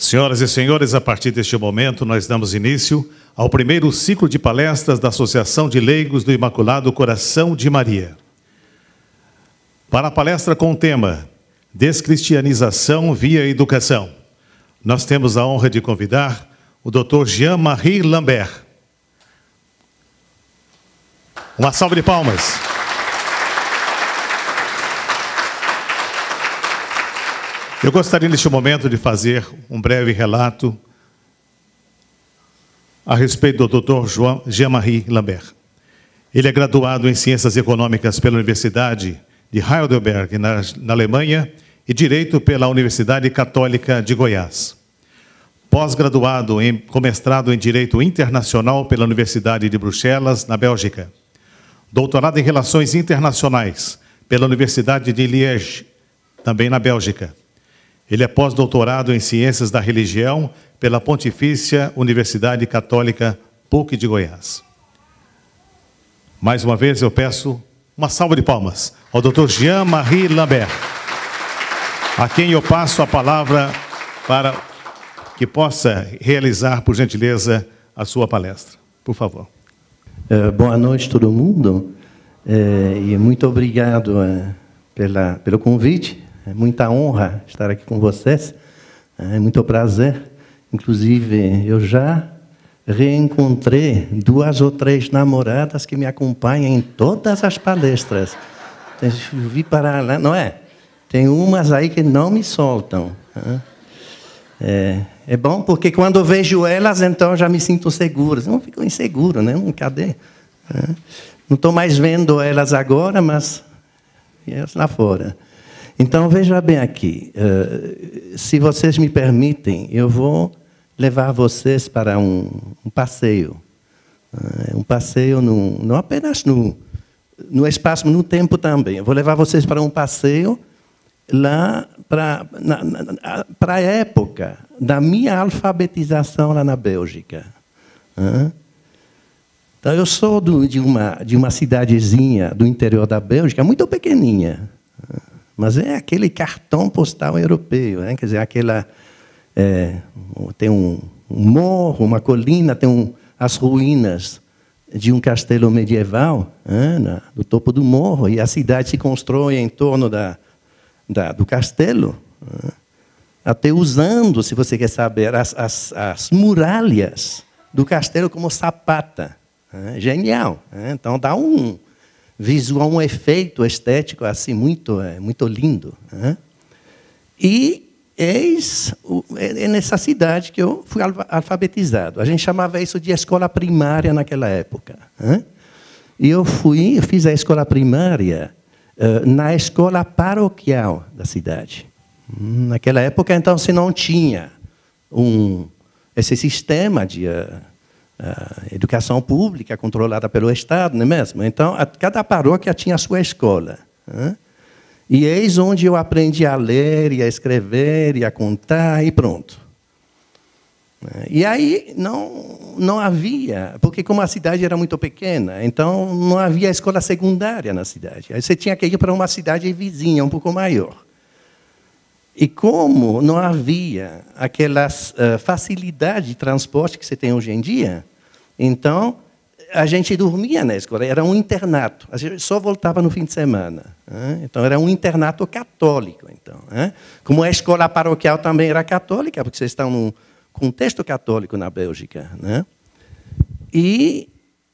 Senhoras e senhores, a partir deste momento, nós damos início ao primeiro ciclo de palestras da Associação de Leigos do Imaculado Coração de Maria. Para a palestra com o tema Descristianização via Educação, nós temos a honra de convidar o Dr. Jean-Marie Lambert. Uma salva de palmas. Eu gostaria, neste momento, de fazer um breve relato a respeito do Dr. Jean-Marie Lambert. Ele é graduado em Ciências Econômicas pela Universidade de Heidelberg, na Alemanha, e Direito pela Universidade Católica de Goiás. Pós-graduado com mestrado em Direito Internacional pela Universidade de Bruxelas, na Bélgica. Doutorado em Relações Internacionais pela Universidade de Liège, também na Bélgica. Ele é pós-doutorado em Ciências da Religião pela Pontifícia Universidade Católica PUC de Goiás. Mais uma vez eu peço uma salva de palmas ao Dr. Jean-Marie Lambert, a quem eu passo a palavra para que possa realizar, por gentileza, a sua palestra. Por favor. Boa noite, todo mundo. E muito obrigado pelo convite. É muita honra estar aqui com vocês. É muito prazer. Inclusive, eu já reencontrei 2 ou 3 namoradas que me acompanham em todas as palestras. Eu vi para lá, não é? Tem umas aí que não me soltam. É bom porque quando eu vejo elas, então eu já me sinto seguro. Não fico inseguro, né? Cadê? Não estou mais vendo elas agora, mas elas lá fora. Então, veja bem aqui. Se vocês me permitem, eu vou levar vocês para um passeio. Um passeio não apenas no espaço, mas no tempo também. Eu vou levar vocês para um passeio lá para a época da minha alfabetização lá na Bélgica. Então, eu sou de uma cidadezinha do interior da Bélgica, muito pequeninha. Mas é aquele cartão postal europeu, né? Quer dizer, tem um morro, uma colina, tem as ruínas de um castelo medieval, no topo do morro, e a cidade se constrói em torno do castelo, até usando, se você quer saber, as muralhas do castelo como sapata. Genial. Então, dá um visual, um efeito estético assim muito lindo. E é nessa cidade que eu fui alfabetizado. A gente chamava isso de escola primária naquela época. E eu fiz a escola primária na escola paroquial da cidade. Naquela época, então, se não tinha esse sistema de educação pública controlada pelo Estado, não é mesmo? Então, cada paróquia tinha a sua escola. E eis onde eu aprendi a ler, e a escrever, e a contar, e pronto. E aí não havia, porque como a cidade era muito pequena, então não havia escola secundária na cidade. Aí você tinha que ir para uma cidade vizinha, um pouco maior. E como não havia aquelas facilidades de transporte que você tem hoje em dia, então a gente dormia na escola, era um internato. A gente só voltava no fim de semana. Então era um internato católico. Então, como a escola paroquial também era católica, porque vocês estão num contexto católico na Bélgica. E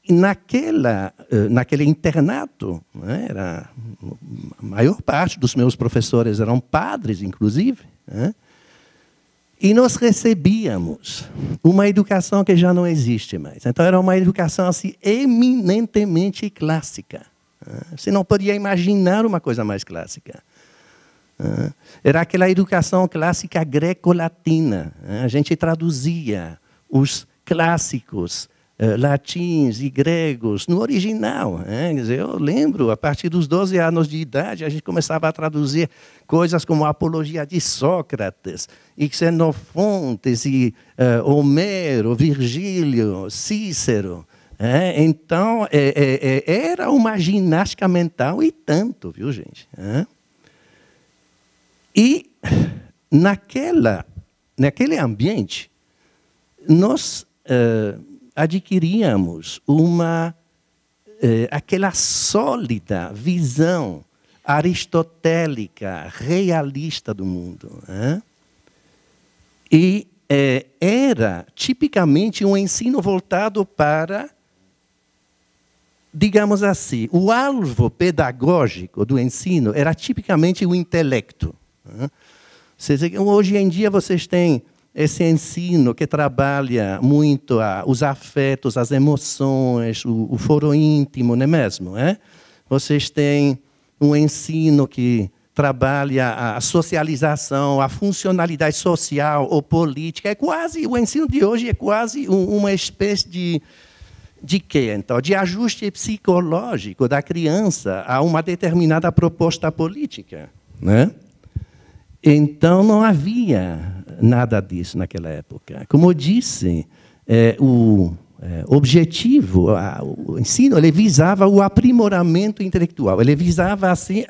naquele internato, a maior parte dos meus professores eram padres, inclusive, e nós recebíamos uma educação que já não existe mais. Então, era uma educação assim, eminentemente clássica. Você não podia imaginar uma coisa mais clássica. Era aquela educação clássica greco-latina. A gente traduzia os clássicos latins e gregos no original. Quer dizer, eu lembro, a partir dos 12 anos de idade, a gente começava a traduzir coisas como a Apologia de Sócrates, e Xenofontes, e Homero, Virgílio, Cícero. Então, era uma ginástica mental e tanto, viu, gente? E naquela naquele ambiente, nós adquiríamos aquela sólida visão aristotélica, realista do mundo. E era tipicamente um ensino voltado para, digamos assim, o alvo pedagógico do ensino era tipicamente o intelecto. Hoje em dia vocês têm esse ensino que trabalha muito os afetos, as emoções, o foro íntimo, não é mesmo? Vocês têm um ensino que trabalha a socialização, a funcionalidade social ou política. O ensino de hoje é quase uma espécie de quê, então? De ajuste psicológico da criança a uma determinada proposta política. Então, não havia nada disso naquela época. Como eu disse, o objetivo, o ensino, ele visava o aprimoramento intelectual. Ele visava, assim,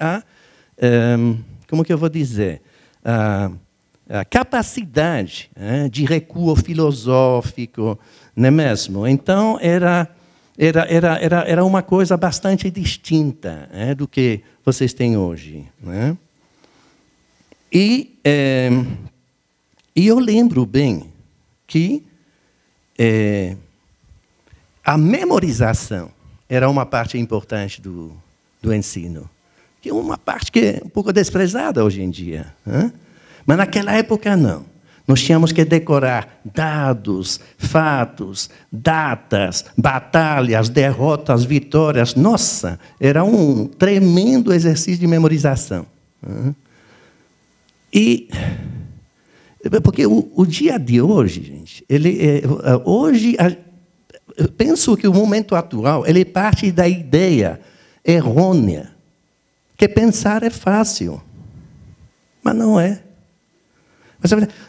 como que eu vou dizer? A capacidade de recuo filosófico, não é mesmo? Então, era uma coisa bastante distinta do que vocês têm hoje. E eu lembro bem que a memorização era uma parte importante do ensino, que é uma parte que é um pouco desprezada hoje em dia. Mas naquela época, não. Nós tínhamos que decorar dados, fatos, datas, batalhas, derrotas, vitórias. Nossa, era um tremendo exercício de memorização. Porque o dia de hoje, gente, eu penso que o momento atual ele parte da ideia errônea que pensar é fácil, mas não é.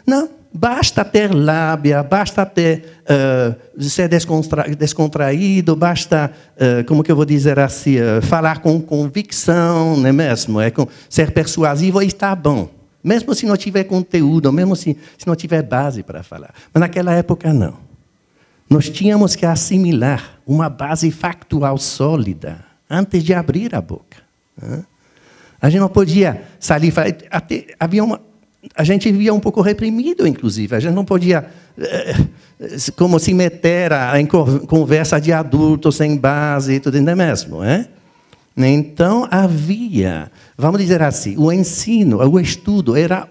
Não, basta ter lábia, basta ser descontraído, basta, como que eu vou dizer assim, falar com convicção, não é mesmo? Ser persuasivo e está bom. Mesmo se não tiver conteúdo, mesmo se não tiver base para falar. Mas naquela época, não. Nós tínhamos que assimilar uma base factual sólida antes de abrir a boca. A gente não podia sair... A gente vivia um pouco reprimido, inclusive. A gente não podia como se meter em conversa de adultos sem base e tudo, não é mesmo? Então, havia, vamos dizer assim, o ensino, o estudo era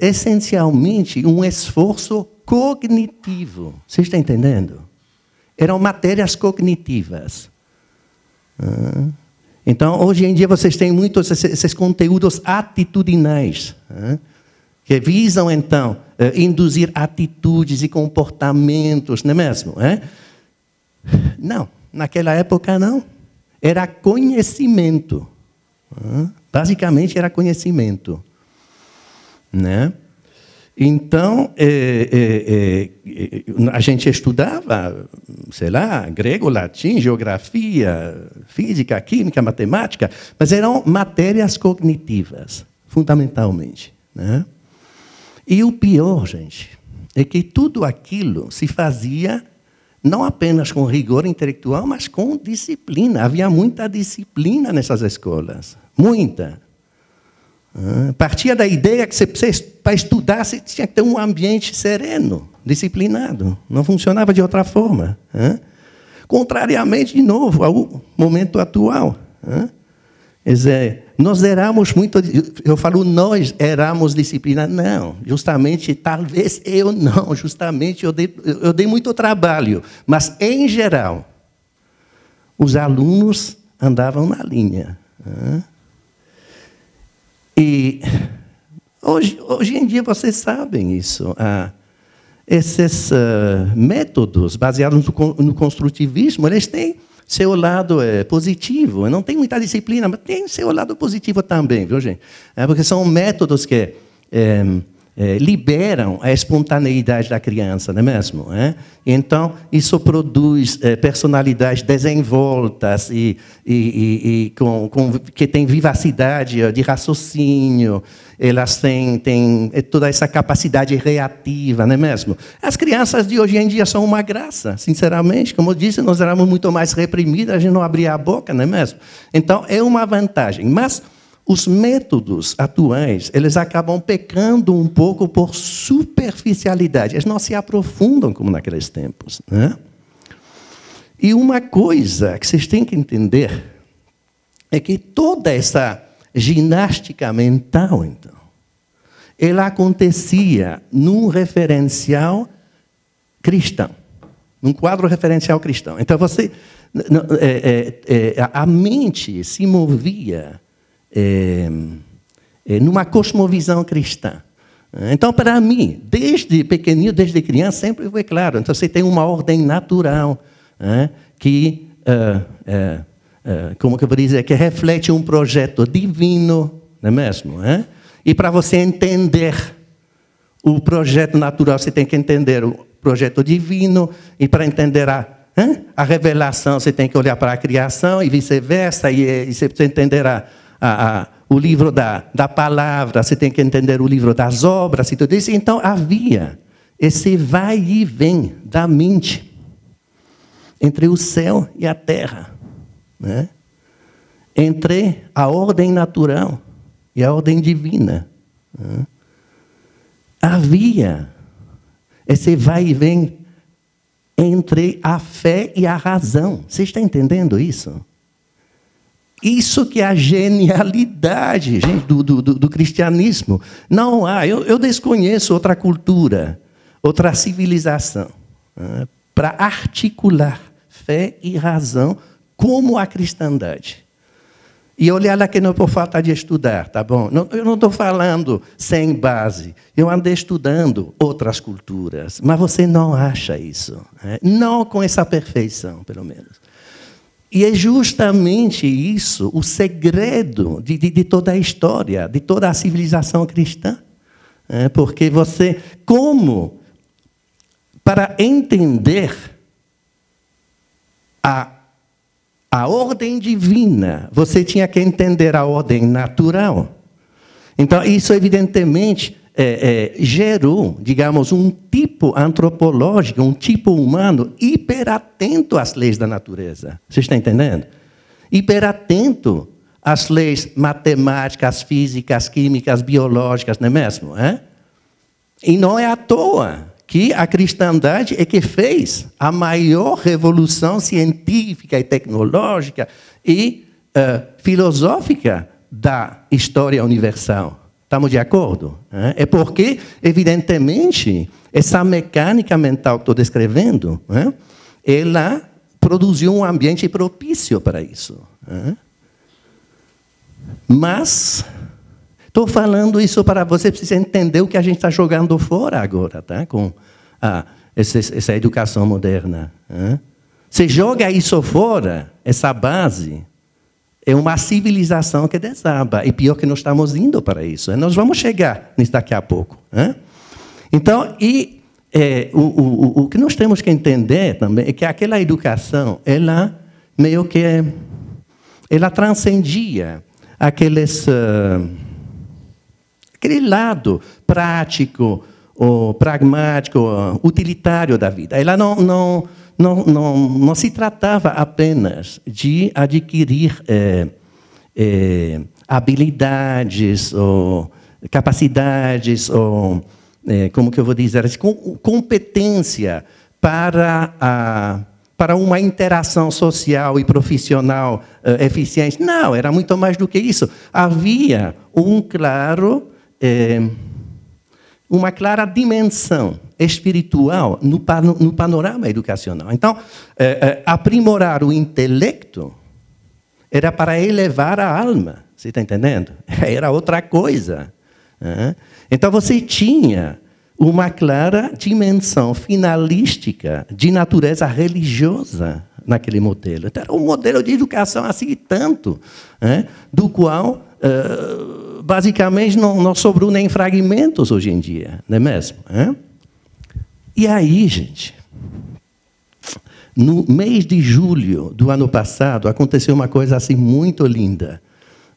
essencialmente um esforço cognitivo. Vocês estão entendendo? Eram matérias cognitivas. Então, hoje em dia, vocês têm muitos esses conteúdos atitudinais, que visam, então, induzir atitudes e comportamentos, não é mesmo? Não. Naquela época, não. Era conhecimento. Basicamente, era conhecimento. Então, a gente estudava, sei lá, grego, latim, geografia, física, química, matemática, mas eram matérias cognitivas, fundamentalmente. E o pior, gente, é que tudo aquilo se fazia não apenas com rigor intelectual, mas com disciplina. Havia muita disciplina nessas escolas. Muita. Partia da ideia que para estudar você tinha que ter um ambiente sereno, disciplinado. Não funcionava de outra forma. Contrariamente, de novo, ao momento atual. Quer dizer, nós éramos muito... Eu falo, nós éramos disciplina. Não, justamente, talvez eu não. Justamente, eu dei muito trabalho. Mas, em geral, os alunos andavam na linha. E hoje em dia vocês sabem isso. Esses métodos baseados no construtivismo, eles têm seu lado positivo. Não tem muita disciplina, mas tem seu lado positivo também, viu, gente? Porque são métodos que liberam a espontaneidade da criança, não é mesmo? Então, isso produz personalidades desenvoltas que têm vivacidade de raciocínio, elas têm toda essa capacidade reativa, não é mesmo? As crianças de hoje em dia são uma graça, sinceramente. Como eu disse, nós éramos muito mais reprimidos, a gente não abria a boca, não é mesmo? Então, é uma vantagem. Mas os métodos atuais, eles acabam pecando um pouco por superficialidade. Eles não se aprofundam como naqueles tempos, né? E uma coisa que vocês têm que entender é que toda essa ginástica mental, então, ela acontecia num referencial cristão, num quadro referencial cristão. Então, a mente se movia numa cosmovisão cristã. Então, para mim, desde pequenino, desde criança, sempre foi claro. Então, você tem uma ordem natural que, como que eu vou dizer, que reflete um projeto divino, não é mesmo? E para você entender o projeto natural, você tem que entender o projeto divino, e para entender a revelação, você tem que olhar para a criação, e vice-versa, e você precisa entender o livro da palavra, você tem que entender o livro das obras e tudo isso. Então, havia esse vai e vem da mente entre o céu e a terra, né? Entre a ordem natural e a ordem divina, né? Havia esse vai e vem entre a fé e a razão. Você está entendendo isso? Isso que é a genialidade, gente, do cristianismo. Não há, eu desconheço outra cultura, outra civilização, para articular fé e razão como a cristandade. E olhar lá que não é por falta de estudar, tá bom? Eu não estou falando sem base. Eu andei estudando outras culturas, mas você não acha isso, né? Não com essa perfeição, pelo menos. E é justamente isso o segredo de toda a história, de toda a civilização cristã. Porque você, para entender a ordem divina, você tinha que entender a ordem natural. Então, isso evidentemente gerou, digamos, um tipo antropológico, um tipo humano hiperatento às leis da natureza. Você está entendendo? Hiperatento às leis matemáticas, físicas, químicas, biológicas, não é mesmo? E não é à toa que a cristandade é que fez a maior revolução científica e tecnológica e filosófica da história universal. Estamos de acordo? É porque, evidentemente, essa mecânica mental que estou descrevendo, ela produziu um ambiente propício para isso. Mas estou falando isso para você precisa entender o que a gente está jogando fora agora, tá? Com essa educação moderna. Você joga isso fora, essa base. É uma civilização que desaba. E pior que nós estamos indo para isso. Nós vamos chegar nisso daqui a pouco. Então, o que nós temos que entender também é que aquela educação, ela meio que ela transcendia aquele lado prático, ou pragmático, utilitário da vida. Ela não se tratava apenas de adquirir habilidades ou capacidades ou, como que eu vou dizer, competência para uma interação social e profissional eficiente. Não, era muito mais do que isso. Havia uma clara dimensão espiritual no panorama educacional. Então, aprimorar o intelecto era para elevar a alma. Você está entendendo? Era outra coisa. Então, você tinha uma clara dimensão finalística de natureza religiosa naquele modelo. Então, era um modelo de educação assim tanto, do qual basicamente não sobrou nem fragmentos hoje em dia, não é mesmo? E aí, gente, no mês de julho do ano passado, aconteceu uma coisa assim muito linda.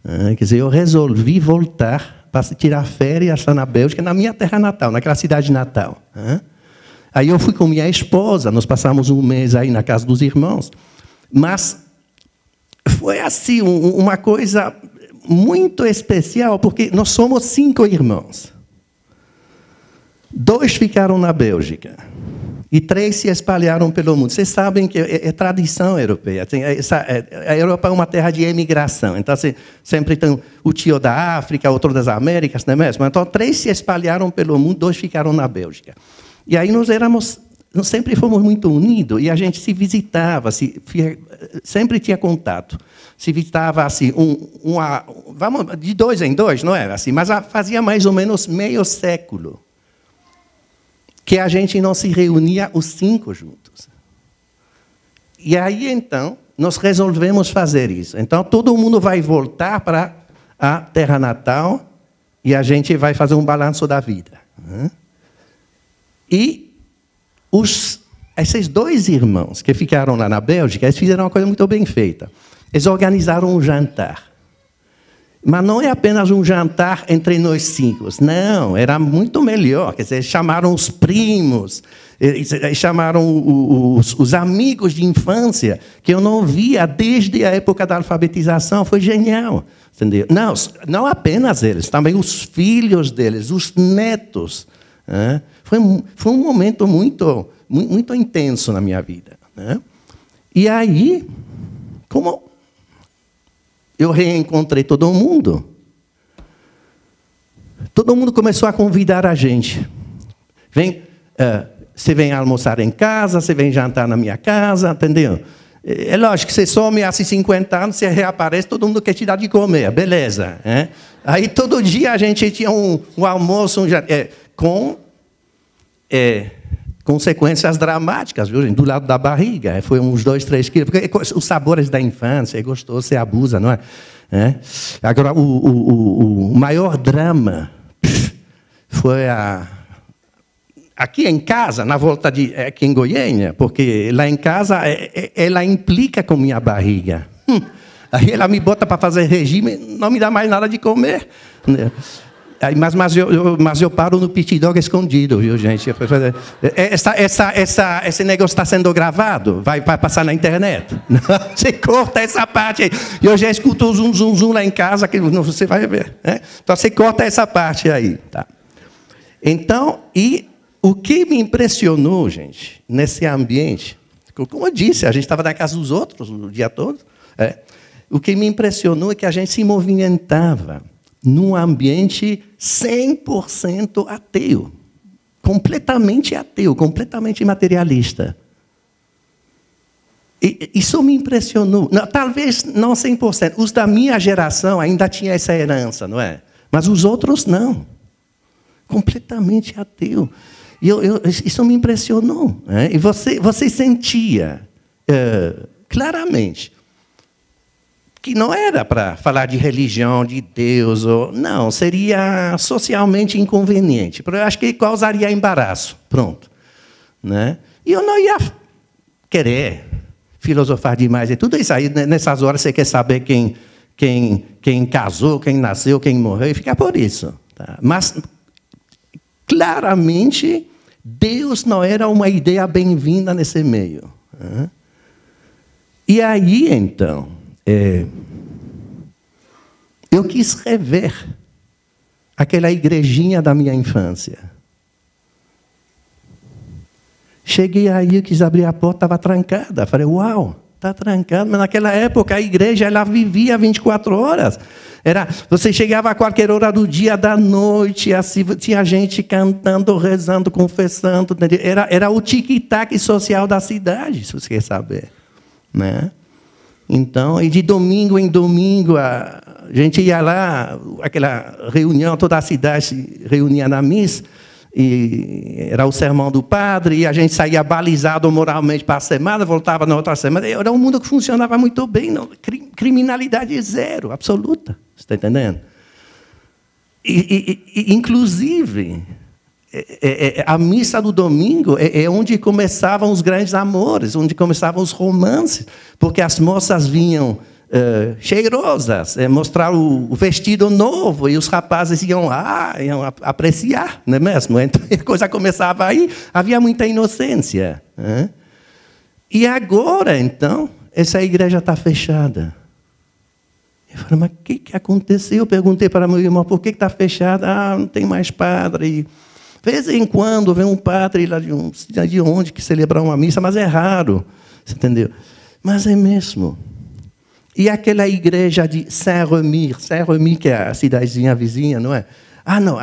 Quer dizer, eu resolvi voltar para tirar férias lá na Bélgica, na minha terra natal, naquela cidade natal. Aí eu fui com minha esposa, nós passamos um mês aí na casa dos irmãos, mas foi assim, uma coisa muito especial, porque nós somos 5 irmãos. 2 ficaram na Bélgica e 3 se espalharam pelo mundo. Vocês sabem que é tradição europeia. A Europa é uma terra de emigração. Então, sempre tem o tio da África, outro das Américas, não é mesmo? Então, 3 se espalharam pelo mundo, 2 ficaram na Bélgica. E aí nós sempre fomos muito unidos e a gente se visitava, sempre tinha contato. Se visitava assim, vamos de 2 em 2, não era assim, mas fazia mais ou menos meio século que a gente não se reunia os 5 juntos. E aí, então, nós resolvemos fazer isso. Então, todo mundo vai voltar para a terra natal e a gente vai fazer um balanço da vida. E esses 2 irmãos que ficaram lá na Bélgica, eles fizeram uma coisa muito bem feita. Eles organizaram um jantar. Mas não é apenas um jantar entre nós 5. Não, era muito melhor. Quer dizer, chamaram os primos, chamaram os amigos de infância, que eu não via desde a época da alfabetização. Foi genial. Entendeu? Não apenas eles, também os filhos deles, os netos. Foi um momento muito, muito intenso na minha vida. E aí, como eu reencontrei todo mundo começou a convidar a gente. Você vem almoçar em casa, você vem jantar na minha casa, entendeu? É lógico que você some há 50 anos, você reaparece, todo mundo quer te dar de comer, beleza. Aí todo dia a gente tinha um almoço com consequências dramáticas, viu, gente? Do lado da barriga. Foi uns 2, 3 quilos. Porque os sabores da infância, é gostoso, você abusa, não é? Agora, o maior drama foi aqui em casa, na volta aqui em Goiânia, porque lá em casa ela implica com minha barriga. Aí ela me bota para fazer regime, não me dá mais nada de comer. Mas eu paro no pit dog escondido, viu, gente? Esse negócio está sendo gravado? Vai passar na internet? Não, você corta essa parte aí. Eu já escuto o zum lá em casa, que você vai ver. Então, você corta essa parte aí. Tá? Então, e o que me impressionou, gente, nesse ambiente, como eu disse, a gente estava na casa dos outros o dia todo. O que me impressionou é que a gente se movimentava num ambiente 100% ateu, completamente materialista. E isso me impressionou. Não, talvez não 100%. Os da minha geração ainda tinham essa herança, não é? Mas os outros não. Completamente ateu. Isso me impressionou. E você sentia claramente que não era para falar de religião, de Deus, não, seria socialmente inconveniente. Eu acho que causaria embaraço. Pronto. E eu não ia querer filosofar demais e tudo isso aí. Nessas horas você quer saber quem casou, quem nasceu, quem morreu, e fica por isso. Tá? Mas, claramente, Deus não era uma ideia bem-vinda nesse meio. E aí, então, eu quis rever aquela igrejinha da minha infância. Cheguei aí, eu quis abrir a porta, estava trancada. Falei, uau, está trancada. Mas naquela época a igreja ela vivia 24 horas. Você chegava a qualquer hora do dia, da noite, assim, tinha gente cantando, rezando, confessando. Era o tic-tac social da cidade, se você quer saber. Então, e de domingo em domingo, a gente ia lá, aquela reunião, toda a cidade se reunia na missa, e era o sermão do padre, e a gente saía balizado moralmente para a semana, voltava na outra semana. Era um mundo que funcionava muito bem, não, criminalidade zero, absoluta. Você está entendendo? Inclusive, a missa do domingo é onde começavam os grandes amores, onde começavam os romances, porque as moças vinham cheirosas, mostrar o vestido novo, e os rapazes iam apreciar, não é mesmo? Então, a coisa começava aí, havia muita inocência. E agora, então, essa igreja está fechada. Eu falei, mas o que aconteceu? Eu perguntei para meu irmão, por que está fechada? Não tem mais padre. De vez em quando vem um padre lá de onde que celebrar uma missa, mas é raro, você entendeu? Mas é mesmo. E aquela igreja de Saint-Remy, que é a cidadezinha vizinha, não é? Não,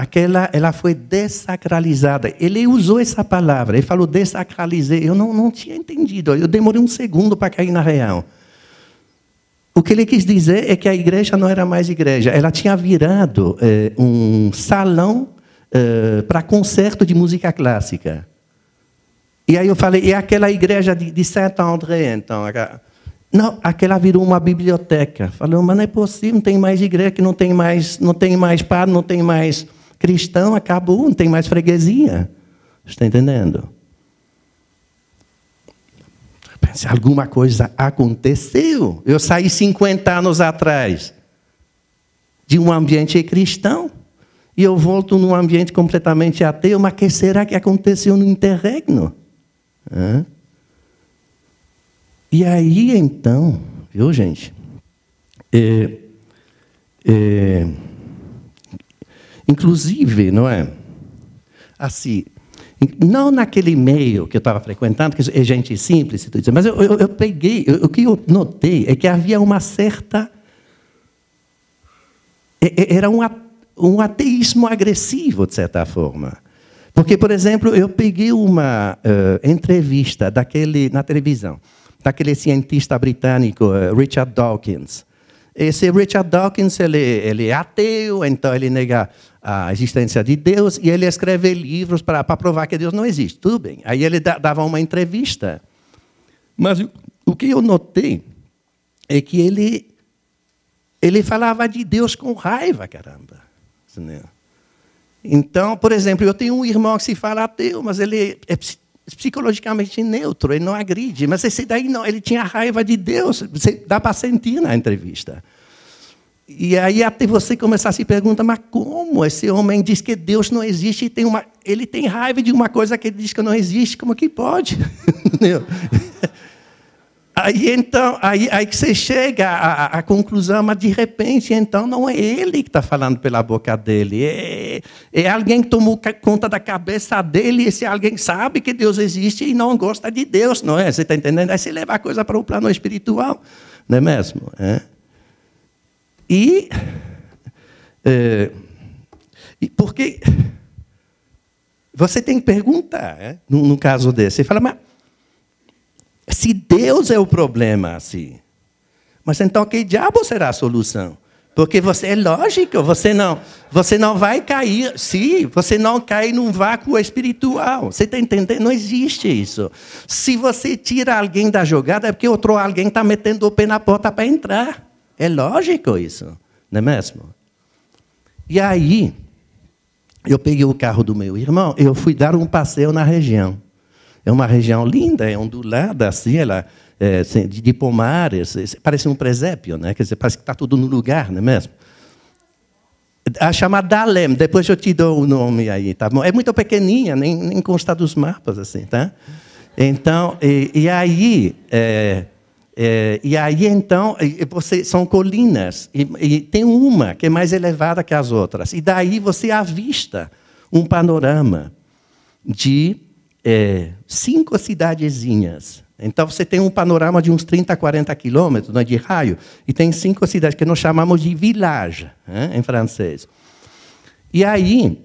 ela foi dessacralizada. Ele usou essa palavra, ele falou desacralizei. Eu não tinha entendido, eu demorei um segundo para cair na real. O que ele quis dizer é que a igreja não era mais igreja, ela tinha virado um salão para concerto de música clássica. E aí eu falei, e aquela igreja de Saint-André, então? Não, aquela virou uma biblioteca. Falou, mas não é possível, não tem mais igreja, que não tem mais padre, não tem mais cristão, acabou, não tem mais freguesia. Está entendendo? Se alguma coisa aconteceu. Eu saí 50 anos atrás de um ambiente cristão e eu volto num ambiente completamente ateu. Mas o que será que aconteceu no interregno? E aí, então, viu, gente? Inclusive, não é? Assim, não naquele meio que eu estava frequentando, que é gente simples, mas eu peguei, o que eu notei é que havia uma certa... Era um ateísmo agressivo, de certa forma. Porque, por exemplo, eu peguei uma entrevista na televisão, daquele cientista britânico, Richard Dawkins. Esse Richard Dawkins, ele é ateu, então ele nega a existência de Deus, e ele escreve livros para provar que Deus não existe. Tudo bem. Aí ele dava uma entrevista. Mas o que eu notei é que ele falava de Deus com raiva, caramba. Então, por exemplo, eu tenho um irmão que se fala ateu, mas ele é psicologicamente neutro, ele não agride. Mas esse daí não, ele tinha raiva de Deus, dá para sentir na entrevista. E aí até você começar a se perguntar, mas como esse homem diz que Deus não existe e ele tem raiva de uma coisa que ele diz que não existe, como que pode? Aí então, aí que você chega à conclusão, mas de repente, então, não é ele que está falando pela boca dele, é alguém que tomou conta da cabeça dele, e esse alguém sabe que Deus existe e não gosta de Deus, não é? Você está entendendo? Aí você leva a coisa para o plano espiritual, não é mesmo? E porque você tem que perguntar, num caso desse, você fala, mas se Deus é o problema, assim, mas então que diabo será a solução? Porque é lógico, você não vai cair, você não cai num vácuo espiritual. Você está entendendo? Não existe isso. Se você tira alguém da jogada, é porque outro alguém está metendo o pé na porta para entrar. É lógico isso, não é mesmo? E aí, eu peguei o carro do meu irmão, eu fui dar um passeio na região. É uma região linda, é ondulada, assim, ela de pomares, parece um presépio, né? Quer dizer, parece que está tudo no lugar, não é mesmo? A chamada Dahlem, depois eu te dou o nome aí, tá bom? É muito pequenininha, nem consta dos mapas, assim, tá? Então, e aí, então, são colinas, e tem uma que é mais elevada que as outras, e daí você avista um panorama de 5 cidadezinhas. Então, você tem um panorama de uns 30, 40 quilômetros, né, de raio, e tem 5 cidades que nós chamamos de village, em francês. E aí,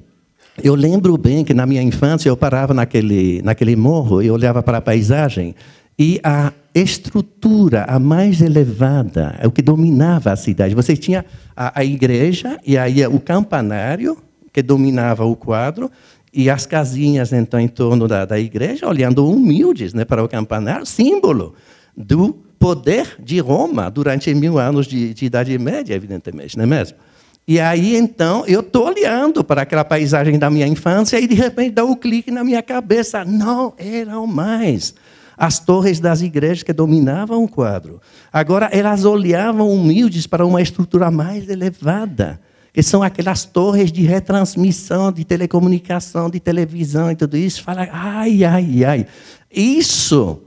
eu lembro bem que, na minha infância, eu parava naquele morro e olhava para a paisagem, e a estrutura, a mais elevada, é o que dominava a cidade. Você tinha a igreja, e aí o campanário, que dominava o quadro, e as casinhas, então, em torno da igreja, olhando humildes, né, para o campanário, símbolo do poder de Roma durante 1000 anos de Idade Média, evidentemente, não é mesmo? E aí, então, eu estou olhando para aquela paisagem da minha infância e, de repente, dá um clique na minha cabeça. Não eram mais as torres das igrejas que dominavam o quadro. Agora, elas olhavam humildes para uma estrutura mais elevada, que são aquelas torres de retransmissão, de telecomunicação, de televisão e tudo isso. Fala, ai, ai, ai. Isso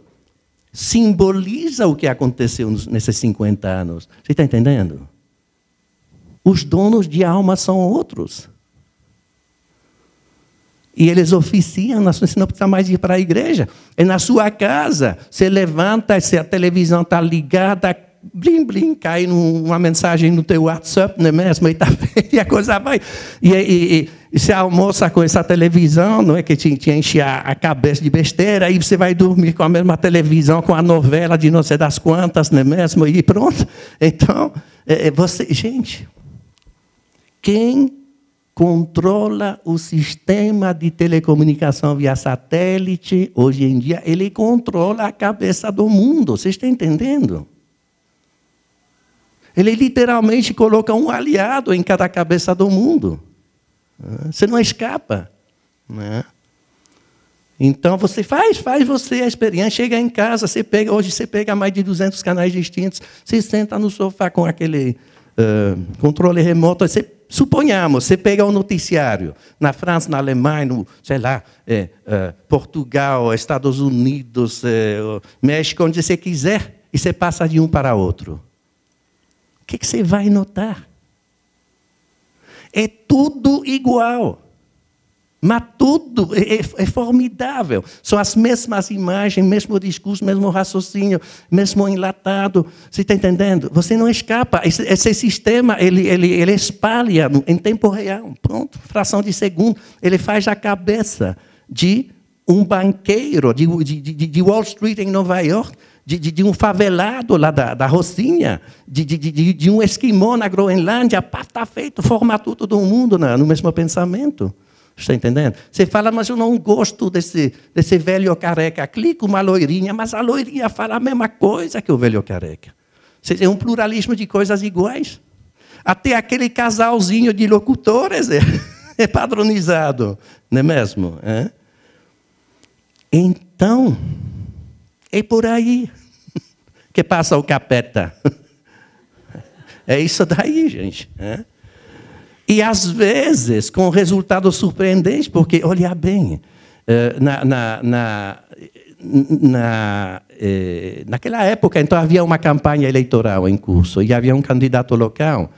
simboliza o que aconteceu nesses 50 anos. Você está entendendo? Os donos de alma são outros. E eles oficiam, você não precisa mais ir para a igreja. É na sua casa. Você levanta, se a televisão está ligada, blim, blim, cai uma mensagem no teu WhatsApp, não é mesmo? E a coisa vai. E você almoça com essa televisão, não é que te enche a cabeça de besteira, aí você vai dormir com a mesma televisão, com a novela de não sei das quantas, não é mesmo? E pronto. Então, gente, quem controla o sistema de telecomunicação via satélite, hoje em dia, ele controla a cabeça do mundo. Vocês estão entendendo? Ele literalmente coloca um aliado em cada cabeça do mundo. Você não escapa. Né? Então, você faz você a experiência. Chega em casa, hoje você pega mais de 200 canais distintos, você senta no sofá com aquele controle remoto, suponhamos, você pega o noticiário na França, na Alemanha, Portugal, Estados Unidos, México, onde você quiser, e você passa de um para outro. O que você vai notar? É tudo igual. Mas tudo é formidável. São as mesmas imagens, mesmo discurso, mesmo raciocínio, mesmo enlatado. Você está entendendo? Você não escapa. Esse sistema, ele espalha em tempo real. Pronto, fração de segundo. Ele faz a cabeça de um banqueiro de Wall Street, em Nova York, de um favelado lá da Rocinha, de um esquimó na Groenlândia. Pá, está feito, forma todo mundo no mesmo pensamento. Está entendendo? Você fala, mas eu não gosto desse velho careca. Clica uma loirinha, mas a loirinha fala a mesma coisa que o velho careca. É um pluralismo de coisas iguais. Até aquele casalzinho de locutores é padronizado, não é mesmo? Então, é por aí que passa o capeta. É isso daí, gente. E, às vezes, com resultados surpreendentes, porque, olha bem, naquela época, então, havia uma campanha eleitoral em curso, e havia um candidato local,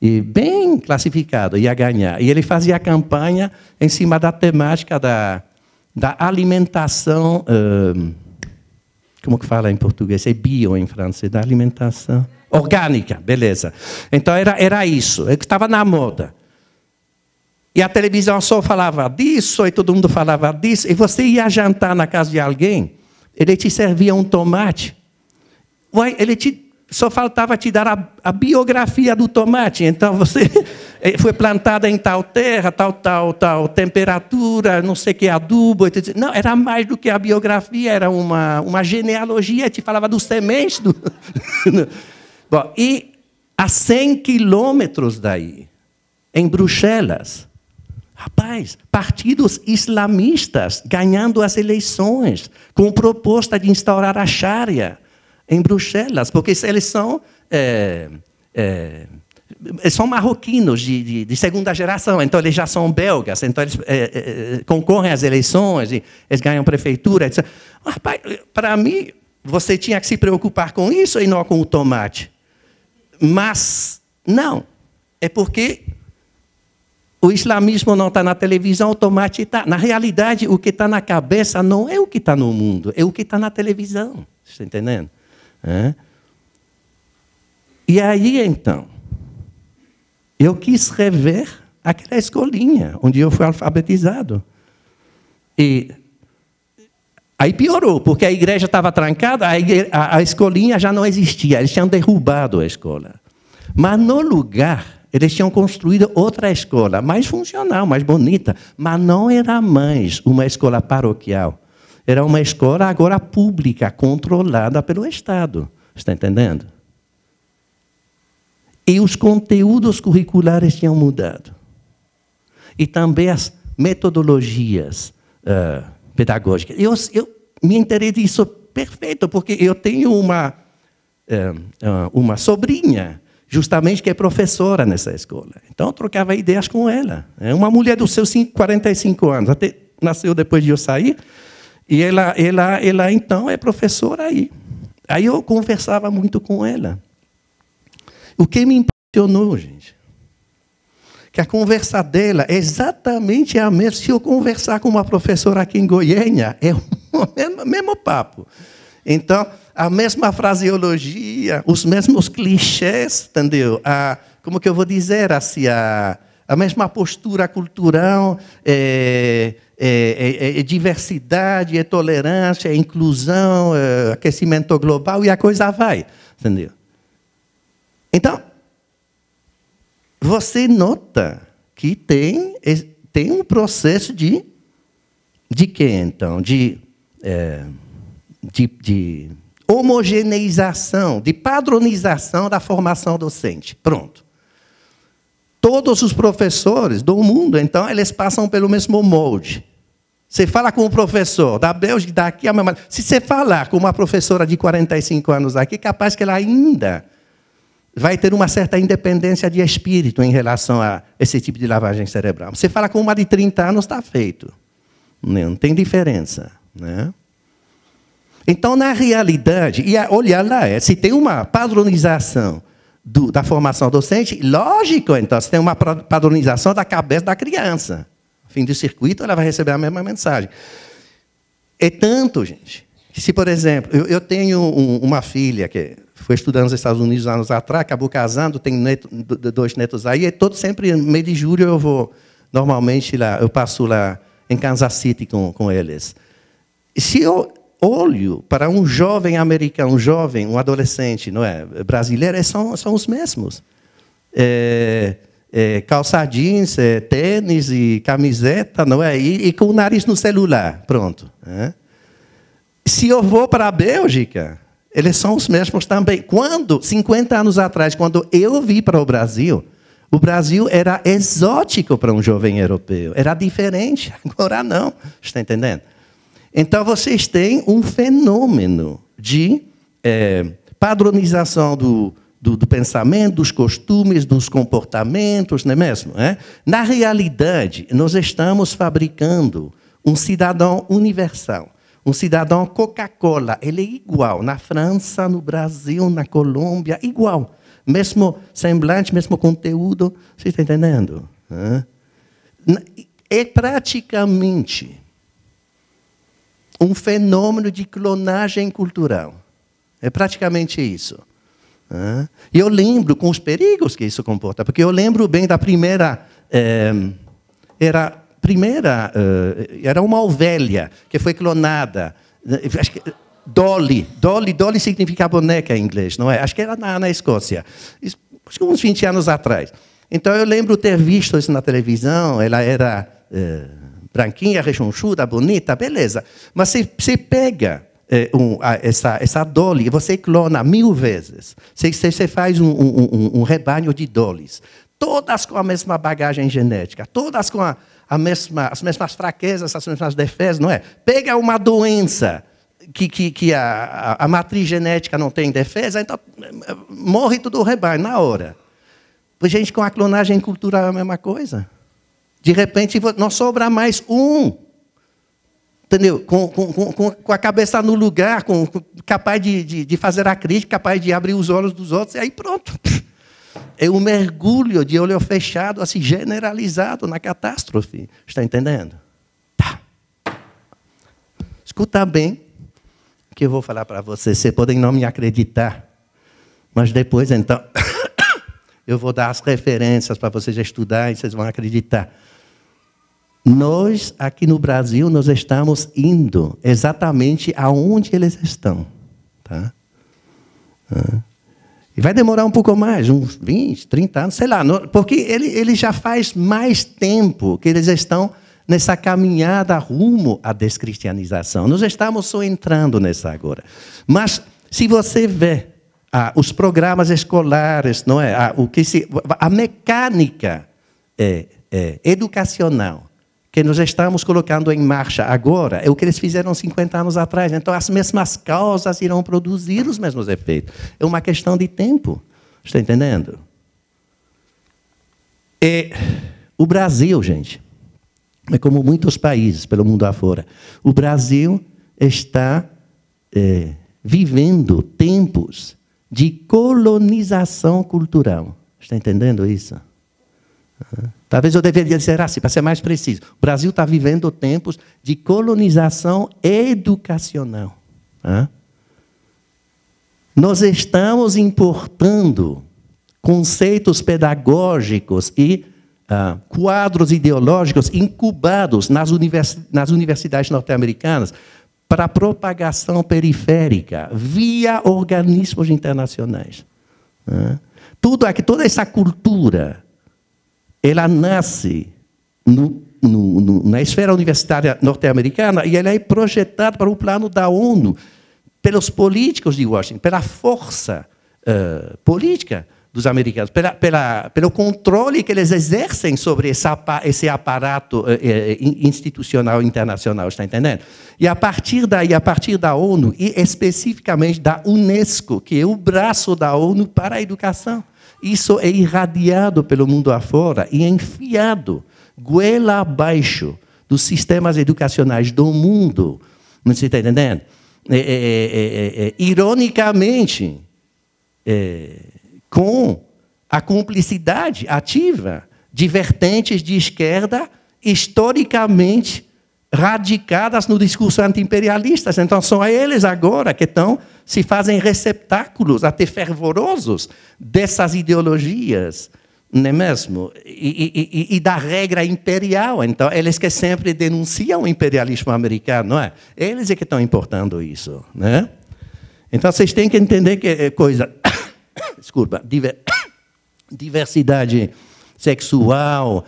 e bem classificado, ia ganhar. E ele fazia a campanha em cima da temática da alimentação, como que fala em português? É bio em francês, da alimentação orgânica, beleza. Então, era isso, estava na moda. E a televisão só falava disso, e todo mundo falava disso. E você ia jantar na casa de alguém, ele te servia um tomate. Só faltava te dar a biografia do tomate. Então, você foi plantada em tal terra, tal temperatura, não sei o que, adubo. Etc. Não, era mais do que a biografia, era uma genealogia, te falava dos sementes. Bom, e a 100 quilômetros daí, em Bruxelas, rapaz, partidos islamistas ganhando as eleições, com proposta de instaurar a Sharia em Bruxelas, porque eles são marroquinos de segunda geração, então eles já são belgas, então eles concorrem às eleições, e eles ganham prefeitura, etc. Rapaz, para mim, você tinha que se preocupar com isso e não com o tomate. Mas, não, é porque o islamismo não está na televisão, o tomate está. Na realidade, o que está na cabeça não é o que está no mundo, é o que está na televisão. Está entendendo? E aí, então, eu quis rever aquela escolinha onde eu fui alfabetizado. E aí piorou, porque a igreja estava trancada, a escolinha já não existia, eles tinham derrubado a escola. Mas, no lugar, eles tinham construído outra escola, mais funcional, mais bonita, mas não era mais uma escola paroquial. Era uma escola agora pública, controlada pelo Estado. Está entendendo? E os conteúdos curriculares tinham mudado. E também as metodologias pedagógicas. Eu me enterei disso perfeito, porque eu tenho uma sobrinha, justamente, que é professora nessa escola. Então, eu trocava ideias com ela. É uma mulher dos seus 45 anos, até nasceu depois de eu sair, e ela então, é professora aí. Aí eu conversava muito com ela. O que me impressionou, gente, que a conversa dela é exatamente a mesma. Se eu conversar com uma professora aqui em Goiânia, é o mesmo papo. Então, a mesma fraseologia, os mesmos clichês, entendeu? Como que eu vou dizer assim, a mesma postura cultural, diversidade, tolerância, inclusão, aquecimento global, e a coisa vai, entendeu? Então, você nota que tem um processo de quê, então? De homogeneização, de padronização da formação docente. Pronto. Todos os professores do mundo, então, eles passam pelo mesmo molde. Você fala com um professor da Bélgica, daqui a mesma... Se você falar com uma professora de 45 anos aqui, capaz que ela ainda vai ter uma certa independência de espírito em relação a esse tipo de lavagem cerebral. Você fala com uma de 30 anos, está feito. Não tem diferença, né? Então, na realidade, e olha lá, se tem uma padronização da formação docente, lógico, então, se tem uma padronização da cabeça da criança. Fim do circuito, ela vai receber a mesma mensagem. É tanto, gente, que se, por exemplo, eu tenho uma filha que foi estudando nos Estados Unidos anos atrás, acabou casando, tem 2 netos aí, e sempre, no mês de julho, eu vou, normalmente, lá, eu passo lá em Kansas City com eles. E se eu olho para um jovem americano, um adolescente, não é, brasileiro, são os mesmos. Calça jeans, tênis e camiseta, não é? E com o nariz no celular, pronto. Se eu vou para a Bélgica, eles são os mesmos também. 50 anos atrás, quando eu vim para o Brasil era exótico para um jovem europeu, era diferente, agora não, está entendendo? Então, vocês têm um fenômeno de padronização do pensamento, dos costumes, dos comportamentos, não é mesmo? Na realidade, nós estamos fabricando um cidadão universal, um cidadão Coca-Cola. Ele é igual na França, no Brasil, na Colômbia, igual. Mesmo semblante, mesmo conteúdo. Você está entendendo? É praticamente um fenômeno de clonagem cultural. É praticamente isso. E eu lembro com os perigos que isso comporta, porque eu lembro bem da primeira... Era uma ovelha que foi clonada. Acho que, Dolly significa boneca em inglês, não é? Acho que era na Escócia. Acho que uns 20 anos atrás. Então, eu lembro ter visto isso na televisão. Ela era... branquinha, rechonchuda, bonita, beleza. Mas você pega essa Dolly e você clona 1000 vezes. Você faz um rebanho de Dollys. Todas com a mesma bagagem genética, todas com as mesmas fraquezas, as mesmas defesas, não é? Pega uma doença que a matriz genética não tem defesa, então morre todo o rebanho na hora. Pois, gente, com a clonagem cultural é a mesma coisa. De repente, não sobra mais um, entendeu? Com a cabeça no lugar, capaz de fazer a crítica, capaz de abrir os olhos dos outros, e aí pronto. É um mergulho de olho fechado, assim, generalizado na catástrofe. Está entendendo? Tá. Escuta bem o que eu vou falar para vocês. Vocês podem não me acreditar, mas depois, então, eu vou dar as referências para vocês estudarem e vocês vão acreditar. Nós, aqui no Brasil, nós estamos indo exatamente aonde eles estão. Tá? E vai demorar um pouco mais, uns 20, 30 anos, sei lá, porque ele já faz mais tempo que eles estão nessa caminhada rumo à descristianização. Nós estamos só entrando nessa agora. Mas, se você vê os programas escolares, não é? A mecânica educacional que nós estamos colocando em marcha agora é o que eles fizeram 50 anos atrás. Então, as mesmas causas irão produzir os mesmos efeitos. É uma questão de tempo. Está entendendo? O Brasil, gente, é como muitos países pelo mundo afora. O Brasil está vivendo tempos de colonização cultural. Está entendendo isso? Talvez eu deveria dizer assim, para ser mais preciso. O Brasil está vivendo tempos de colonização educacional. Nós estamos importando conceitos pedagógicos e quadros ideológicos incubados nas universidades norte-americanas para propagação periférica, via organismos internacionais. Toda essa cultura, ela nasce na esfera universitária norte-americana e ela é projetada para o plano da ONU, pelos políticos de Washington, pela força política dos americanos, pelo controle que eles exercem sobre esse aparato institucional internacional, está entendendo? E a partir da ONU, e especificamente da Unesco, que é o braço da ONU para a educação, isso é irradiado pelo mundo afora e enfiado goela abaixo dos sistemas educacionais do mundo. Não se está entendendo? Ironicamente, com a cumplicidade ativa de vertentes de esquerda historicamente radicadas no discurso anti-imperialista. Então, são eles agora que se fazem receptáculos até fervorosos dessas ideologias, não é mesmo? E da regra imperial. Então, eles que sempre denunciam o imperialismo americano, não é? Eles é que estão importando isso, né? Então, vocês têm que entender que é coisa... Desculpa, diversidade sexual,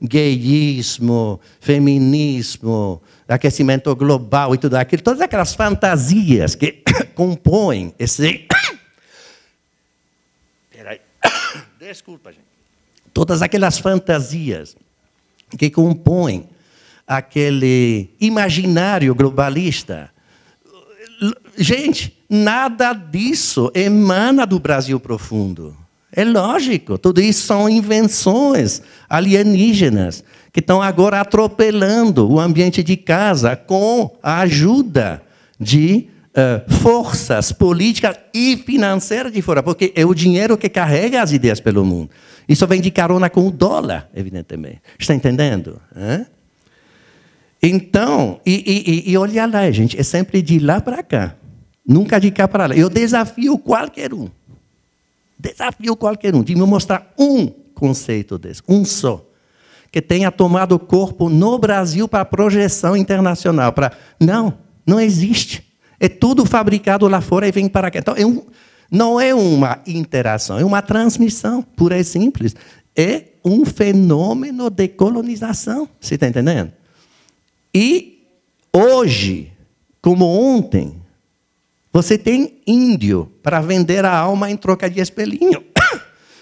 gayismo, feminismo, aquecimento global e tudo aquilo, todas aquelas fantasias que compõem esse... Peraí. Desculpa, gente. Todas aquelas fantasias que compõem aquele imaginário globalista. Gente, nada disso emana do Brasil profundo. É lógico, tudo isso são invenções alienígenas que estão agora atropelando o ambiente de casa com a ajuda de forças políticas e financeiras de fora, porque é o dinheiro que carrega as ideias pelo mundo. Isso vem de carona com o dólar, evidentemente. Está entendendo? Então, e olha lá, gente, é sempre de lá para cá, nunca de cá para lá. Eu desafio qualquer um de me mostrar um conceito desse, um só, que tenha tomado corpo no Brasil para projeção internacional. Não existe. É tudo fabricado lá fora e vem para cá. Então, não é uma interação, é uma transmissão, pura e simples. É um fenômeno de colonização. Você está entendendo? E hoje, como ontem, você tem índio para vender a alma em troca de espelhinho.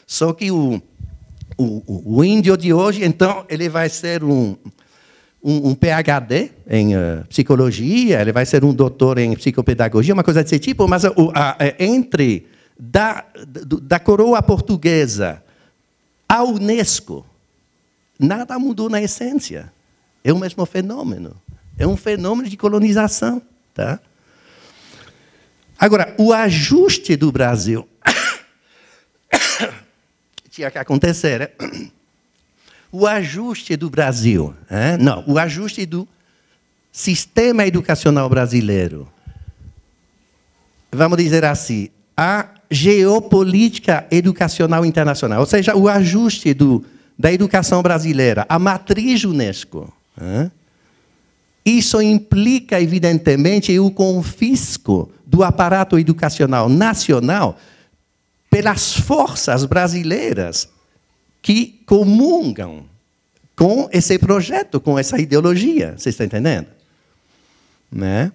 Só que o índio de hoje, então, ele vai ser um PhD em psicologia, ele vai ser um doutor em psicopedagogia, uma coisa desse tipo, mas entre da coroa portuguesa à Unesco, nada mudou na essência. É o mesmo fenômeno. É um fenômeno de colonização. Tá? Agora, o ajuste do Brasil tinha que acontecer. O ajuste do Brasil, o ajuste do sistema educacional brasileiro. Vamos dizer assim, a geopolítica educacional internacional, ou seja, o ajuste da educação brasileira, a matriz Unesco. Isso implica, evidentemente, o confisco do aparato educacional nacional pelas forças brasileiras que comungam com esse projeto, com essa ideologia. Você está entendendo? Né?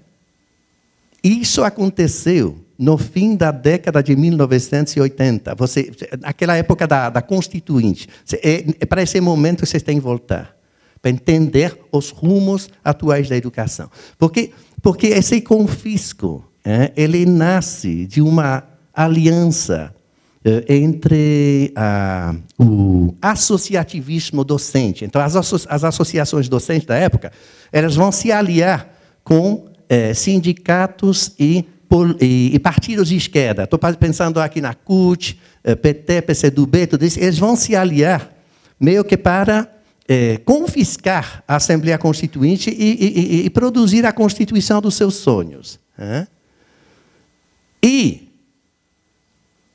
Isso aconteceu no fim da década de 1980. Naquela época da Constituinte. É para esse momento que vocês têm que voltar, para entender os rumos atuais da educação. Porque esse confisco, ele nasce de uma aliança entre o associativismo docente. Então, as associações docentes da época, elas vão se aliar com sindicatos e partidos de esquerda. Estou pensando aqui na CUT, PT, PCdoB, tudo isso. Eles vão se aliar meio que para confiscar a Assembleia Constituinte e produzir a Constituição dos seus sonhos. E,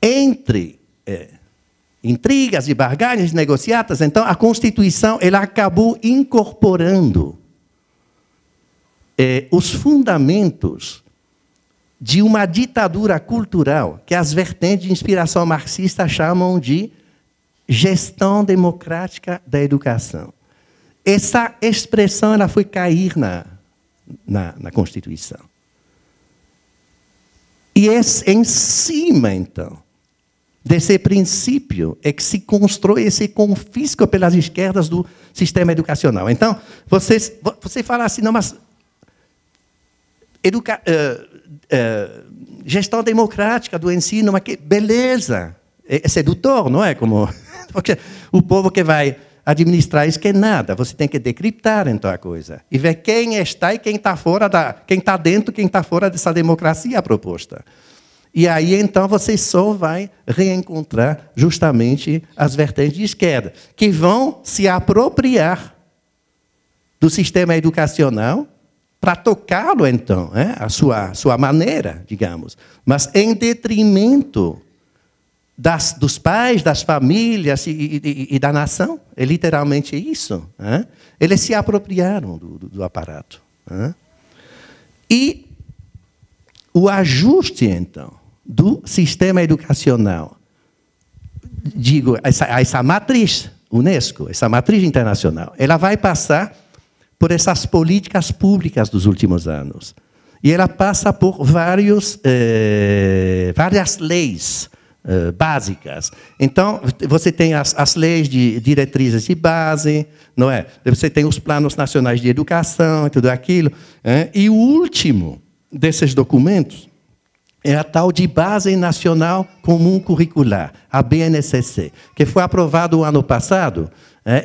entre intrigas e barganhas negociadas, então, a Constituição ela acabou incorporando os fundamentos de uma ditadura cultural que as vertentes de inspiração marxista chamam de gestão democrática da educação. Essa expressão ela foi cair na Constituição. E em cima, então, desse princípio é que se constrói esse confisco pelas esquerdas do sistema educacional. Então, você fala assim, não, mas gestão democrática do ensino, mas que beleza, é sedutor, não é? Porque o povo que vai administrar isso quer nada. Você tem que decriptar, então, a coisa. E ver quem está e quem está fora, quem está dentro, quem está fora dessa democracia proposta. E aí, então, você só vai reencontrar justamente as vertentes de esquerda, que vão se apropriar do sistema educacional para tocá-lo, então, a sua maneira, digamos. Mas em detrimento dos pais, das famílias e da nação. É literalmente isso. Eles se apropriaram do aparato. E o ajuste, então, do sistema educacional, digo, essa matriz UNESCO, essa matriz internacional, ela vai passar por essas políticas públicas dos últimos anos. E ela passa por várias leis básicas. Então, você tem as leis de diretrizes de base, não é? Você tem os planos nacionais de educação e tudo aquilo. E o último desses documentos é a tal de Base Nacional Comum Curricular, a BNCC, que foi aprovado o ano passado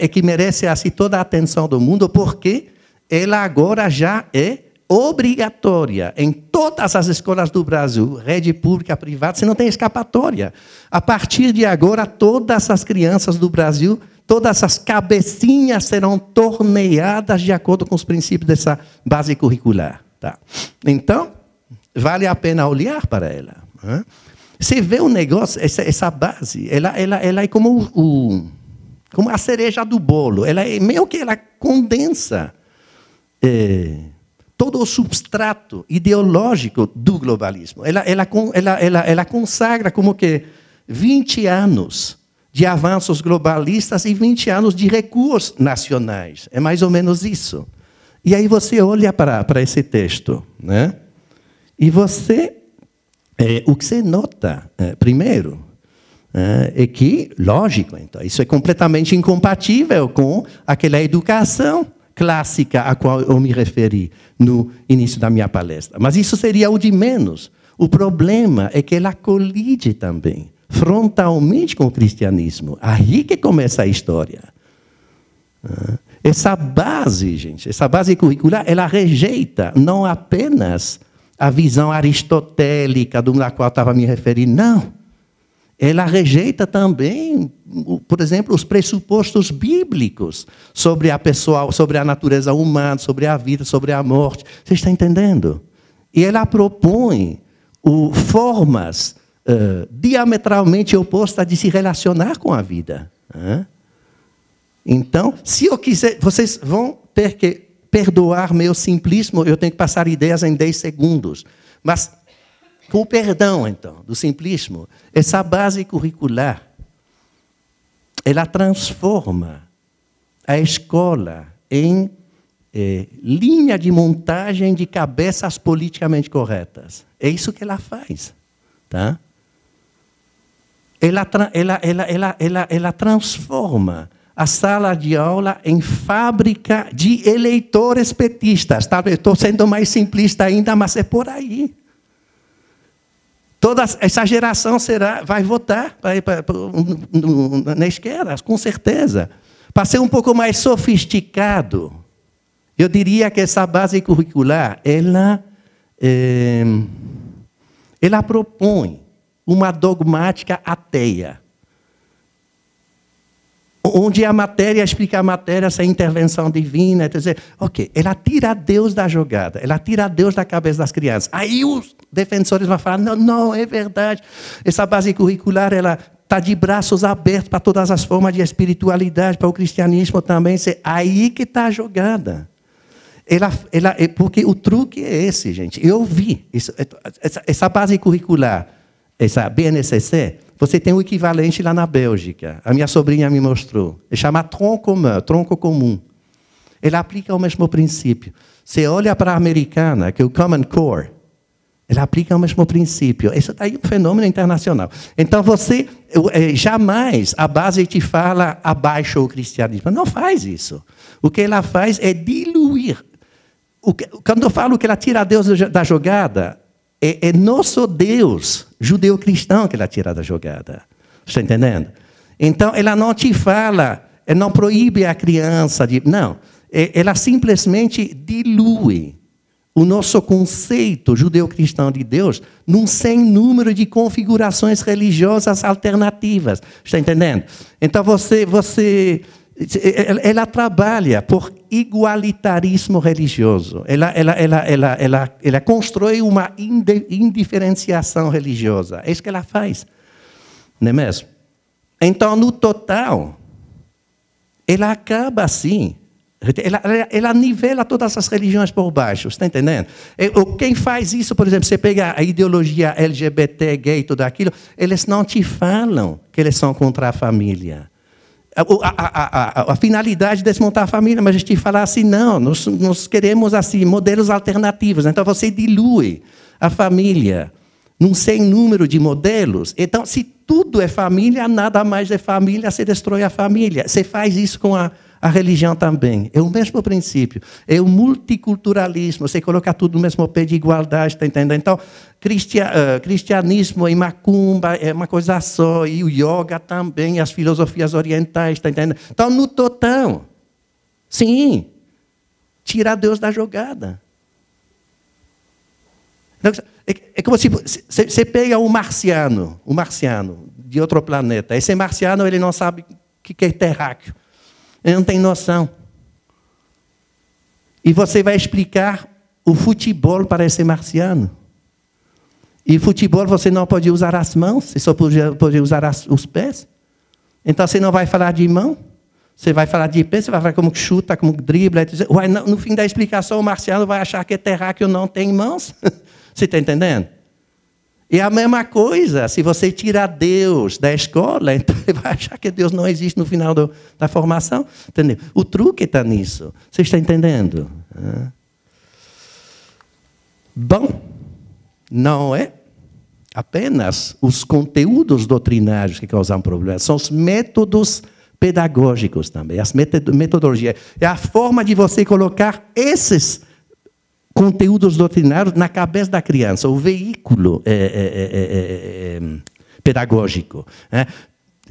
e que merece assim, toda a atenção do mundo, porque ela agora já é obrigatória em todas as escolas do Brasil, rede pública, privada, você não tem escapatória. A partir de agora, todas as crianças do Brasil, todas as cabecinhas serão torneadas de acordo com os princípios dessa base curricular. Tá? Então, vale a pena olhar para ela. Você vê o negócio, essa base, ela é como a cereja do bolo. Ela é meio que ela condensa todo o substrato ideológico do globalismo. Ela consagra como que 20 anos de avanços globalistas e 20 anos de recuos nacionais. É mais ou menos isso. E aí você olha para esse texto, né? E você, o que você nota, primeiro, é que, lógico, então, isso é completamente incompatível com aquela educação clássica a qual eu me referi no início da minha palestra. Mas isso seria o de menos. O problema é que ela colide também, frontalmente com o cristianismo. Aí que começa a história. Essa base, gente, essa base curricular, ela rejeita não apenas a visão aristotélica da qual eu estava me referindo, não. Ela rejeita também, por exemplo, os pressupostos bíblicos sobre a pessoa, sobre a natureza humana, sobre a vida, sobre a morte. Você está entendendo? E ela propõe formas diametralmente opostas de se relacionar com a vida. Então, se eu quiser, vocês vão ter que perdoar meu simplismo, eu tenho que passar ideias em 10 segundos. Mas, com o perdão, então, do simplismo, essa base curricular, ela transforma a escola em linha de montagem de cabeças politicamente corretas. É isso que ela faz. tá? Ela transforma a sala de aula em fábrica de eleitores petistas. Tá? Estou sendo mais simplista ainda, mas é por aí. Toda essa geração vai votar na esquerda, com certeza. Para ser um pouco mais sofisticado, eu diria que essa base curricular, ela propõe uma dogmática ateia, onde a matéria explica a matéria sem intervenção divina. Quer dizer, ok, ela tira Deus da jogada, ela tira Deus da cabeça das crianças. Aí os defensores vão falar, não, é verdade. Essa base curricular, ela está de braços abertos para todas as formas de espiritualidade, para o cristianismo também. Aí que está a jogada. Porque o truque é esse, gente. Eu vi essa base curricular, essa BNCC, você tem o equivalente lá na Bélgica. A minha sobrinha me mostrou. Ele chama tronco comum. Ele aplica o mesmo princípio. Você olha para a americana, que é o Common Core, ele aplica o mesmo princípio. Isso é um fenômeno internacional. Então, jamais a base te fala abaixo o cristianismo. Não faz isso. O que ela faz é diluir. Quando eu falo que ela tira Deus da jogada, é nosso Deus judeu-cristão que ela tira da jogada. Está entendendo? Então, ela não te fala, não proíbe a criança de... Não. Ela simplesmente dilui o nosso conceito judeu-cristão de Deus num sem número de configurações religiosas alternativas. Está entendendo? Então, ela trabalha por igualitarismo religioso. Ela constrói uma indiferenciação religiosa. É isso que ela faz. Não é mesmo? Então, no total, ela acaba assim. Ela nivela todas as religiões por baixo. Está entendendo? Quem faz isso, por exemplo, você pega a ideologia LGBT, gay, tudo aquilo, eles não te falam que eles são contra a família. A finalidade é desmontar a família, mas a gente fala assim, não, nós queremos assim, modelos alternativos. Então, você dilui a família num sem número de modelos. Então, se tudo é família, nada mais é família, você destrói a família. Você faz isso com a religião também. É o mesmo princípio. É o multiculturalismo. Você coloca tudo no mesmo pé de igualdade, está entendendo? Então, cristianismo e macumba é uma coisa só, e o yoga também, as filosofias orientais, está entendendo? Então, no total, sim, tira Deus da jogada. É como se você pega um marciano de outro planeta. Esse marciano, ele não sabe o que é terráqueo. Ele não tem noção. E você vai explicar o futebol para esse marciano. E futebol você não pode usar as mãos, você só pode usar os pés. Então você não vai falar de mão, você vai falar de pé, você vai falar como chuta, como dribla. No fim da explicação, o marciano vai achar que terráqueo não tem mãos. Você está entendendo? É a mesma coisa, se você tirar Deus da escola, então ele vai achar que Deus não existe no final da formação. Entendeu? O truque está nisso. Você está entendendo? Bom, não é apenas os conteúdos doutrinários que causam problemas, são os métodos pedagógicos também, as metodologias. É a forma de você colocar esses conteúdos doutrinários na cabeça da criança, o veículo pedagógico.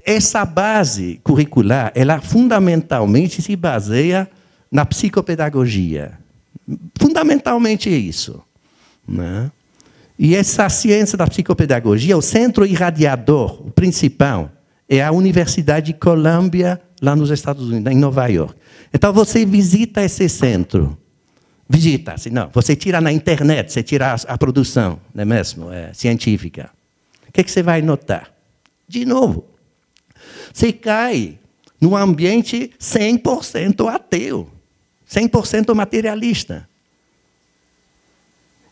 Essa base curricular, ela fundamentalmente se baseia na psicopedagogia. Fundamentalmente é isso. Né? E essa ciência da psicopedagogia, o centro irradiador, o principal, é a Universidade de Columbia, lá nos Estados Unidos, em Nova York. Então, você visita esse centro. Visita, não, você tira na internet, você tira a produção, não é mesmo? Científica. O que você vai notar? De novo, você cai num ambiente 100% ateu, 100% materialista.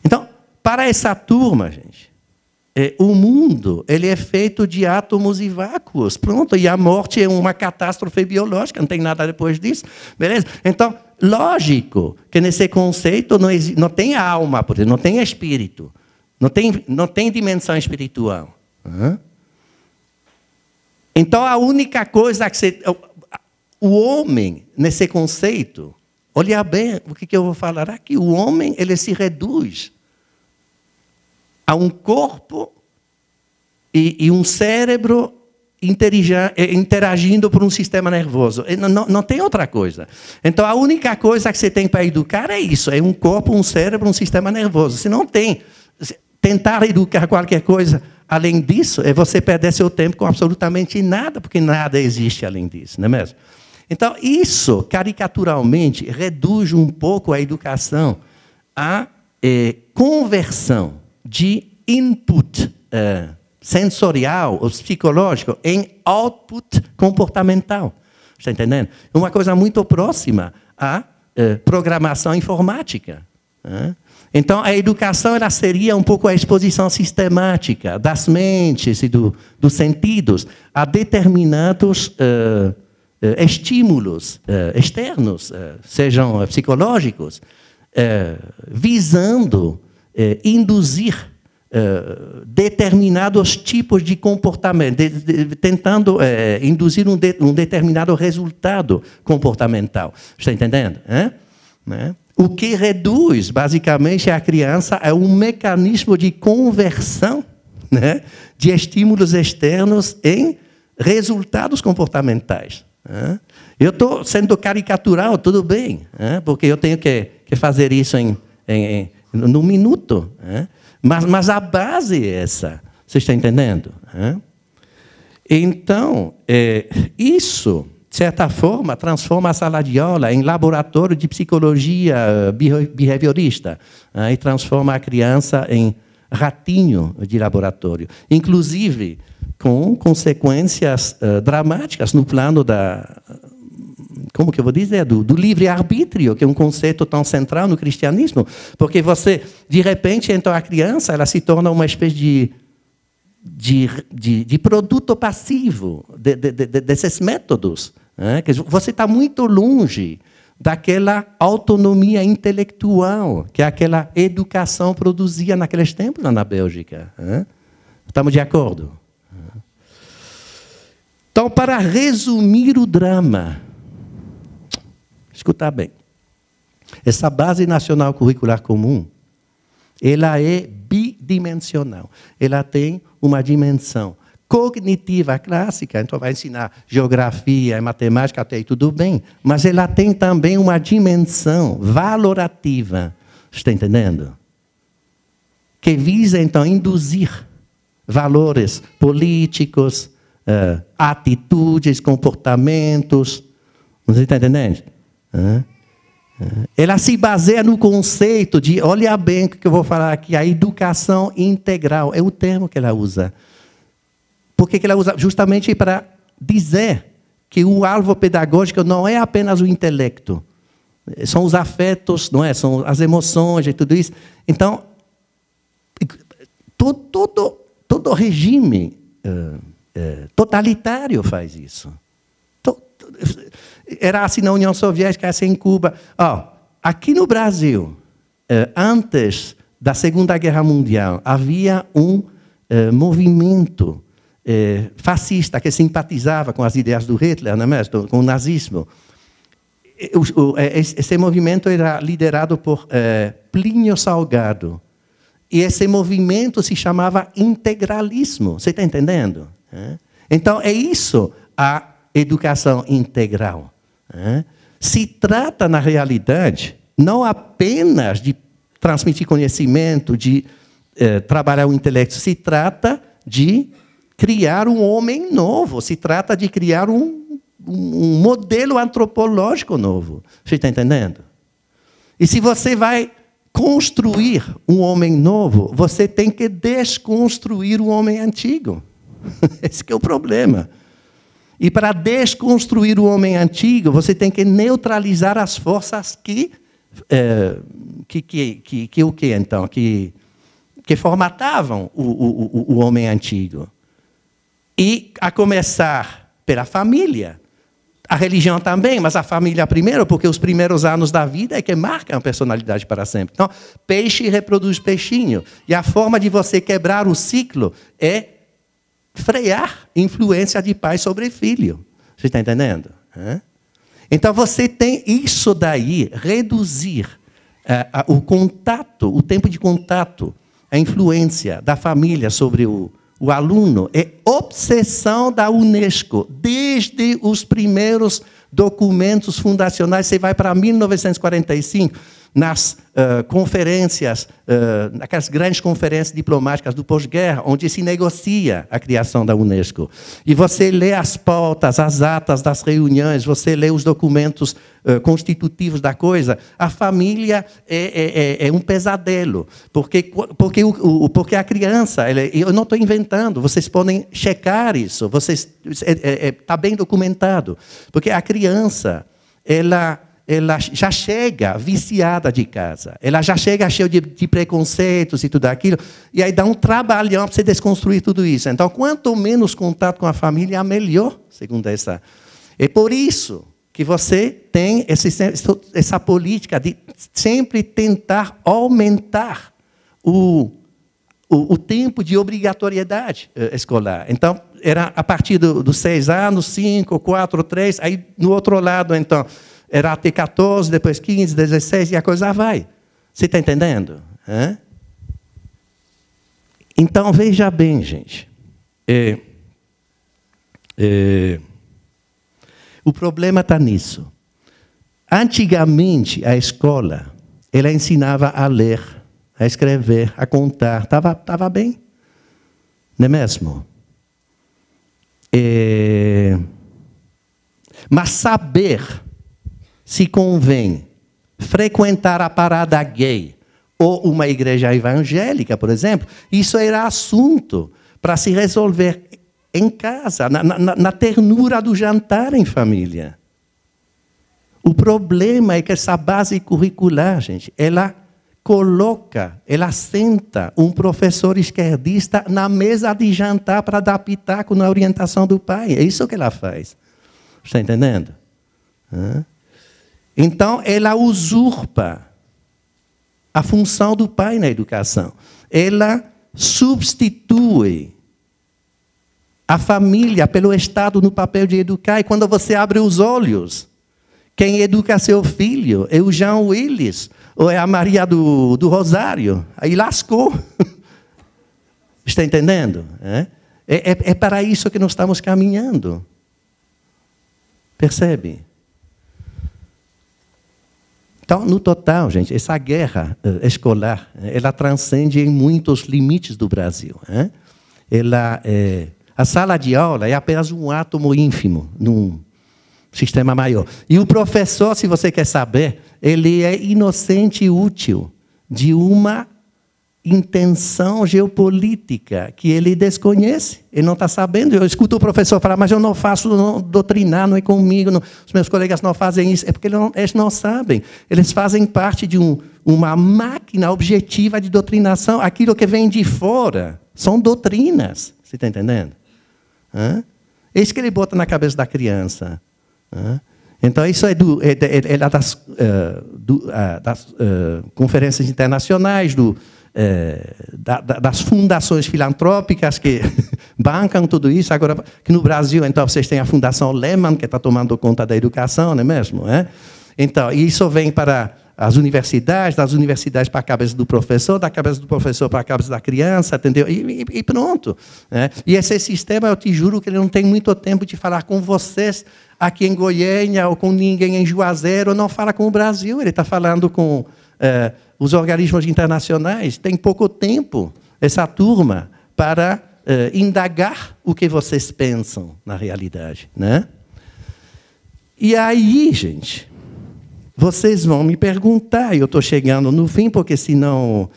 Então, para essa turma, gente, o mundo ele é feito de átomos e vácuos. Pronto, e a morte é uma catástrofe biológica, não tem nada depois disso. Beleza? Então, lógico que nesse conceito não tem alma, por exemplo, não tem espírito. Não tem dimensão espiritual. Então, a única coisa que o homem, nesse conceito, olha bem o que eu vou falar aqui, o homem ele se reduz a um corpo e um cérebro interagindo por um sistema nervoso. Não tem outra coisa. Então, a única coisa que você tem para educar é isso, é um corpo, um cérebro, um sistema nervoso. Se não tem, tentar educar qualquer coisa além disso, é você perder seu tempo com absolutamente nada, porque nada existe além disso, não é mesmo? Então, isso, caricaturalmente, reduz um pouco a educação à conversão de input sensorial ou psicológico em output comportamental. Está entendendo? Uma coisa muito próxima à programação informática. Então, a educação ela seria um pouco a exposição sistemática das mentes e dos sentidos a determinados estímulos externos, sejam psicológicos, visando induzir determinados tipos de comportamento, tentando induzir um determinado resultado comportamental. Está entendendo? O que reduz, basicamente, a criança é um mecanismo de conversão, de estímulos externos em resultados comportamentais. Eu estou sendo caricatural, tudo bem, porque eu tenho que fazer isso num minuto. Mas a base é essa. Você está entendendo? Então, isso, de certa forma, transforma a sala de aula em laboratório de psicologia behaviorista e transforma a criança em ratinho de laboratório. Inclusive, com consequências dramáticas no plano como que eu vou dizer, do livre-arbítrio, que é um conceito tão central no cristianismo, porque você, de repente, então a criança ela se torna uma espécie de produto passivo desses métodos. Você está muito longe daquela autonomia intelectual que aquela educação produzia naqueles tempos na Bélgica. Estamos de acordo? Então, para resumir o drama, escuta bem, essa base nacional curricular comum, ela é bidimensional. Ela tem uma dimensão cognitiva clássica, então vai ensinar geografia, matemática, até aí tudo bem, mas ela tem também uma dimensão valorativa, está entendendo? Que visa, então, induzir valores políticos, atitudes, comportamentos, não está entendendo? Ela se baseia no conceito de, olha bem o que eu vou falar aqui, a educação integral, é o termo que ela usa. Por que ela usa? Justamente para dizer que o alvo pedagógico não é apenas o intelecto, são os afetos, não é? São as emoções e tudo isso. Então, todo regime totalitário faz isso. Era assim na União Soviética, assim em Cuba. Aqui no Brasil, antes da Segunda Guerra Mundial, havia um movimento fascista que simpatizava com as ideias do Hitler, não é mesmo? Com o nazismo. Esse movimento era liderado por Plínio Salgado. E esse movimento se chamava integralismo. Você está entendendo? Então, é isso a educação integral. Se trata, na realidade, não apenas de transmitir conhecimento, de trabalhar o intelecto, se trata de criar um homem novo, se trata de criar um modelo antropológico novo. Você está entendendo? E se você vai construir um homem novo, você tem que desconstruir o homem antigo. Esse que é o problema. E para desconstruir o homem antigo, você tem que neutralizar as forças que formatavam o homem antigo. E a começar pela família, A religião também, mas a família primeiro, porque os primeiros anos da vida é que marcam a personalidade para sempre. Então, peixe reproduz peixinho. E a forma de você quebrar o ciclo é frear influência de pai sobre filho. Você está entendendo? Então, você tem isso daí, reduzir o contato, o tempo de contato, a influência da família sobre o aluno, é obsessão da Unesco. Desde os primeiros documentos fundacionais, você vai para 1945, nas conferências, naquelas grandes conferências diplomáticas do pós-guerra, onde se negocia a criação da Unesco. E você lê as pautas, as atas das reuniões, você lê os documentos constitutivos da coisa, a família é um pesadelo. Porque a criança, eu não estou inventando, vocês podem checar isso, está bem documentado. Porque a criança, ela já chega viciada de casa. Ela já chega cheia de preconceitos e tudo aquilo. E aí dá um trabalhão para você desconstruir tudo isso. Então, quanto menos contato com a família, melhor, segundo essa. É por isso que você tem essa política de sempre tentar aumentar o tempo de obrigatoriedade escolar. Então, era a partir dos 6 anos, 5, 4, 3. Aí, no outro lado, então, era até 14, depois 15, 16, e a coisa vai. Você está entendendo? Então, veja bem, gente. O problema está nisso. Antigamente, a escola, ela ensinava a ler, a escrever, a contar. Estava bem. Não é mesmo? Mas saber se convém frequentar a parada gay ou uma igreja evangélica, por exemplo, isso era assunto para se resolver em casa, na ternura do jantar em família. O problema é que essa base curricular, gente, ela senta um professor esquerdista na mesa de jantar para dar pitaco na orientação do pai. É isso que ela faz. Está entendendo? Então, ela usurpa a função do pai na educação. Ela substitui a família pelo Estado no papel de educar. E quando você abre os olhos, quem educa seu filho é o Jean Willis, ou é a Maria do Rosário. Aí lascou. Está entendendo? É para isso que nós estamos caminhando. Percebe? Então, no total, gente, essa guerra escolar, ela transcende em muitos limites do Brasil. A sala de aula é apenas um átomo ínfimo num sistema maior. E o professor, se você quer saber, ele é inocente e útil de uma intenção geopolítica que ele desconhece. Ele não está sabendo. Eu escuto o professor falar, mas eu não faço doutrinar, não é comigo, não, os meus colegas não fazem isso. É porque eles não sabem. Eles fazem parte de uma máquina objetiva de doutrinação. Aquilo que vem de fora são doutrinas. Você está entendendo? É isso que ele bota na cabeça da criança. Então, isso é das conferências internacionais, das fundações filantrópicas que bancam tudo isso. Agora, que no Brasil, então, vocês têm a Fundação Lehman, que está tomando conta da educação, não é mesmo? Então, isso vem para as universidades, das universidades para a cabeça do professor, da cabeça do professor para a cabeça da criança, entendeu? E pronto. E esse sistema, eu te juro que ele não tem muito tempo de falar com vocês aqui em Goiânia ou com ninguém em Juazeiro, não fala com o Brasil, ele está falando com os organismos internacionais. Tem pouco tempo, essa turma, para indagar o que vocês pensam na realidade. Né? E aí, gente, vocês vão me perguntar, e eu estou chegando no fim, porque senão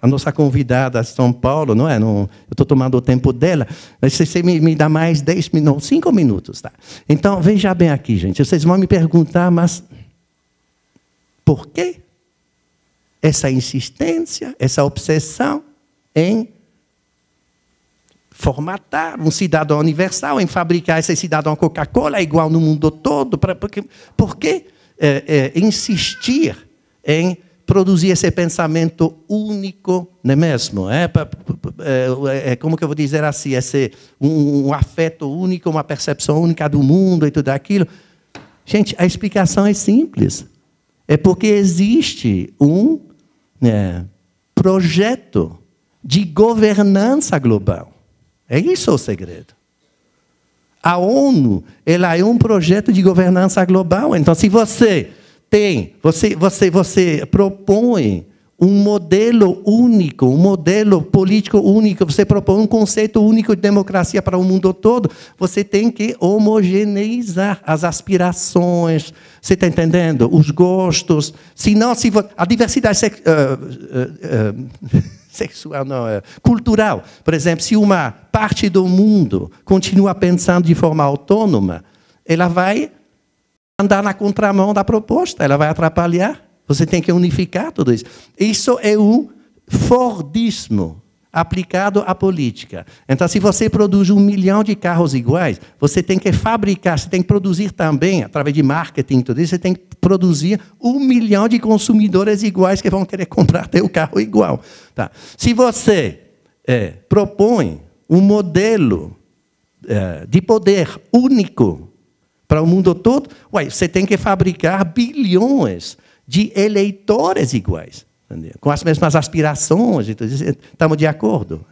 a nossa convidada de São Paulo, não é? Eu estou tomando o tempo dela, mas você me dá mais 10 minutos, 5 minutos. Tá? Então, veja bem aqui, gente, vocês vão me perguntar, mas por quê? Essa insistência, essa obsessão em formatar um cidadão universal, em fabricar esse cidadão Coca-Cola igual no mundo todo. Por que insistir em produzir esse pensamento único, não é mesmo? Como que eu vou dizer assim? Um afeto único, uma percepção única do mundo e tudo aquilo. Gente, a explicação é simples. É porque existe um projeto de governança global. É isso o segredo. A ONU, ela é um projeto de governança global. Então, se você propõe um modelo único, um modelo político único, você propõe um conceito único de democracia para o mundo todo, você tem que homogeneizar as aspirações, você está entendendo? Os gostos. Senão, a diversidade sexual, não, cultural. Por exemplo, se uma parte do mundo continua pensando de forma autônoma, ela vai andar na contramão da proposta, ela vai atrapalhar. Você tem que unificar tudo isso. Isso é o Fordismo aplicado à política. Então, se você produz 1 milhão de carros iguais, você tem que fabricar, você tem que produzir também, através de marketing, tudo isso, você tem que produzir 1 milhão de consumidores iguais que vão querer comprar teu carro igual. Tá. Se você propõe um modelo de poder único para o mundo todo, você tem que fabricar bilhões de eleitores iguais, entendeu? Com as mesmas aspirações. Estamos de acordo?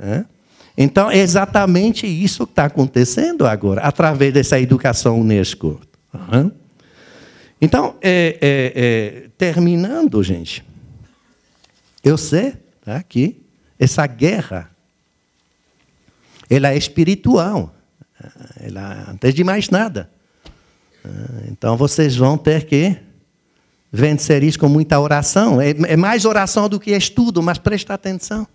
Então, é exatamente isso que está acontecendo agora, através dessa educação Unesco. Então, terminando, gente, eu sei que essa guerra ela é espiritual, antes de mais nada. Então, vocês vão ter que vencer isso com muita oração. É mais oração do que estudo, mas presta atenção.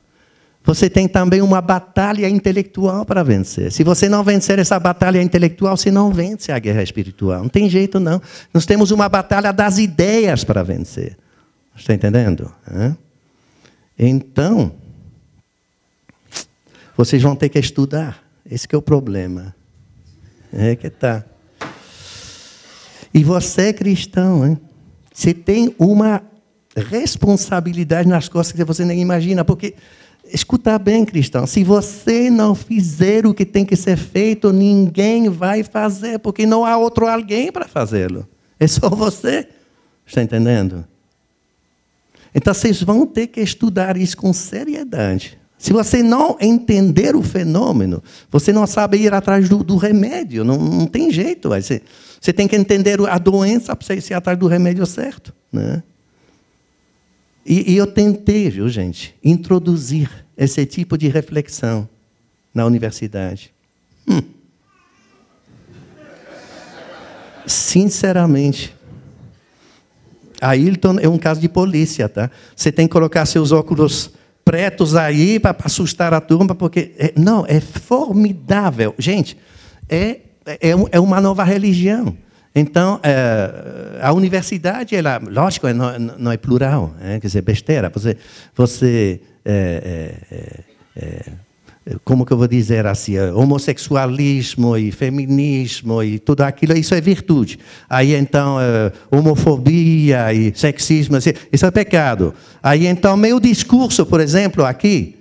Você tem também uma batalha intelectual para vencer. Se você não vencer essa batalha intelectual, você não vence a guerra espiritual. Não tem jeito, não. Nós temos uma batalha das ideias para vencer. Está entendendo? Então, vocês vão ter que estudar. Esse que é o problema. Que tá. E você, cristão, hein? Você tem uma responsabilidade nas costas que você nem imagina. Porque, escuta bem, cristão, se você não fizer o que tem que ser feito, ninguém vai fazer, porque não há outro alguém para fazê-lo. É só você. Está entendendo? Então, vocês vão ter que estudar isso com seriedade. Se você não entender o fenômeno, você não sabe ir atrás do remédio. Não tem jeito. Você tem que entender a doença para você ir atrás do remédio certo. Né? E eu tentei, viu, gente, introduzir esse tipo de reflexão na universidade. Sinceramente, a Ailton é um caso de polícia, tá? Você tem que colocar seus óculos pretos aí para assustar a turma, porque não, é formidável. Gente, é uma nova religião. Então, a universidade, ela, lógico, não é plural, quer dizer, besteira. Como que eu vou dizer assim, homossexualismo e feminismo e tudo aquilo, isso é virtude. Aí, então, homofobia e sexismo, isso é pecado. Aí, então, meu discurso, por exemplo, aqui,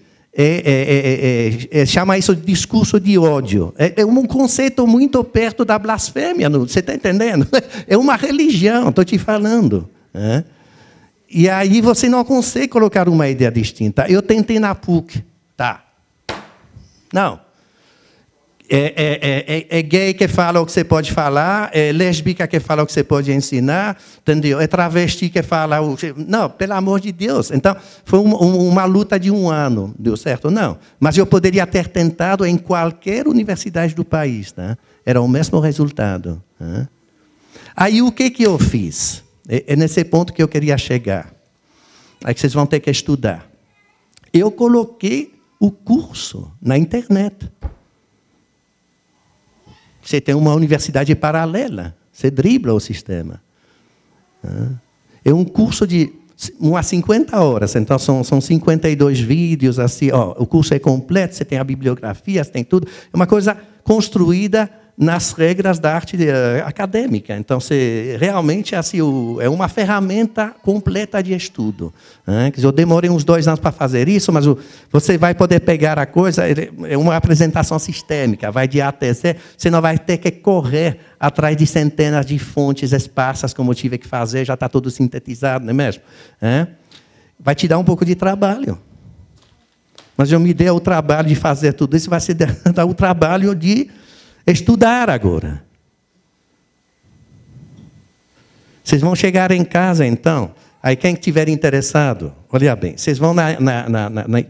chama isso de discurso de ódio. É um conceito muito perto da blasfêmia, você está entendendo? É uma religião, estou te falando. E aí você não consegue colocar uma ideia distinta. Eu tentei na PUC, tá? Não. É gay que fala o que você pode falar, é lésbica que fala o que você pode ensinar, entendeu? É travesti que fala o que... Não, pelo amor de Deus. Então, foi uma luta de 1 ano, deu certo? Não. Mas eu poderia ter tentado em qualquer universidade do país, tá? Era o mesmo resultado. Tá? Aí, o que eu fiz? É nesse ponto que eu queria chegar. Aí que vocês vão ter que estudar. Eu coloquei o curso na internet. Você tem uma universidade paralela. Você dribla o sistema. É um curso de umas 50 horas. Então, são 52 vídeos. Assim, ó, o curso é completo, você tem a bibliografia, você tem tudo. É uma coisa construída nas regras da arte acadêmica. Então, realmente assim, é uma ferramenta completa de estudo. Eu demorei uns 2 anos para fazer isso, mas você vai poder pegar a coisa, é uma apresentação sistêmica, vai de A até Z, você não vai ter que correr atrás de centenas de fontes esparsas, como eu tive que fazer, já está tudo sintetizado, não é mesmo? Vai te dar um pouco de trabalho. Mas eu me dei o trabalho de fazer tudo isso, vai se dar o trabalho de estudar agora. Vocês vão chegar em casa, então. Aí, quem estiver interessado, olha bem, vocês vão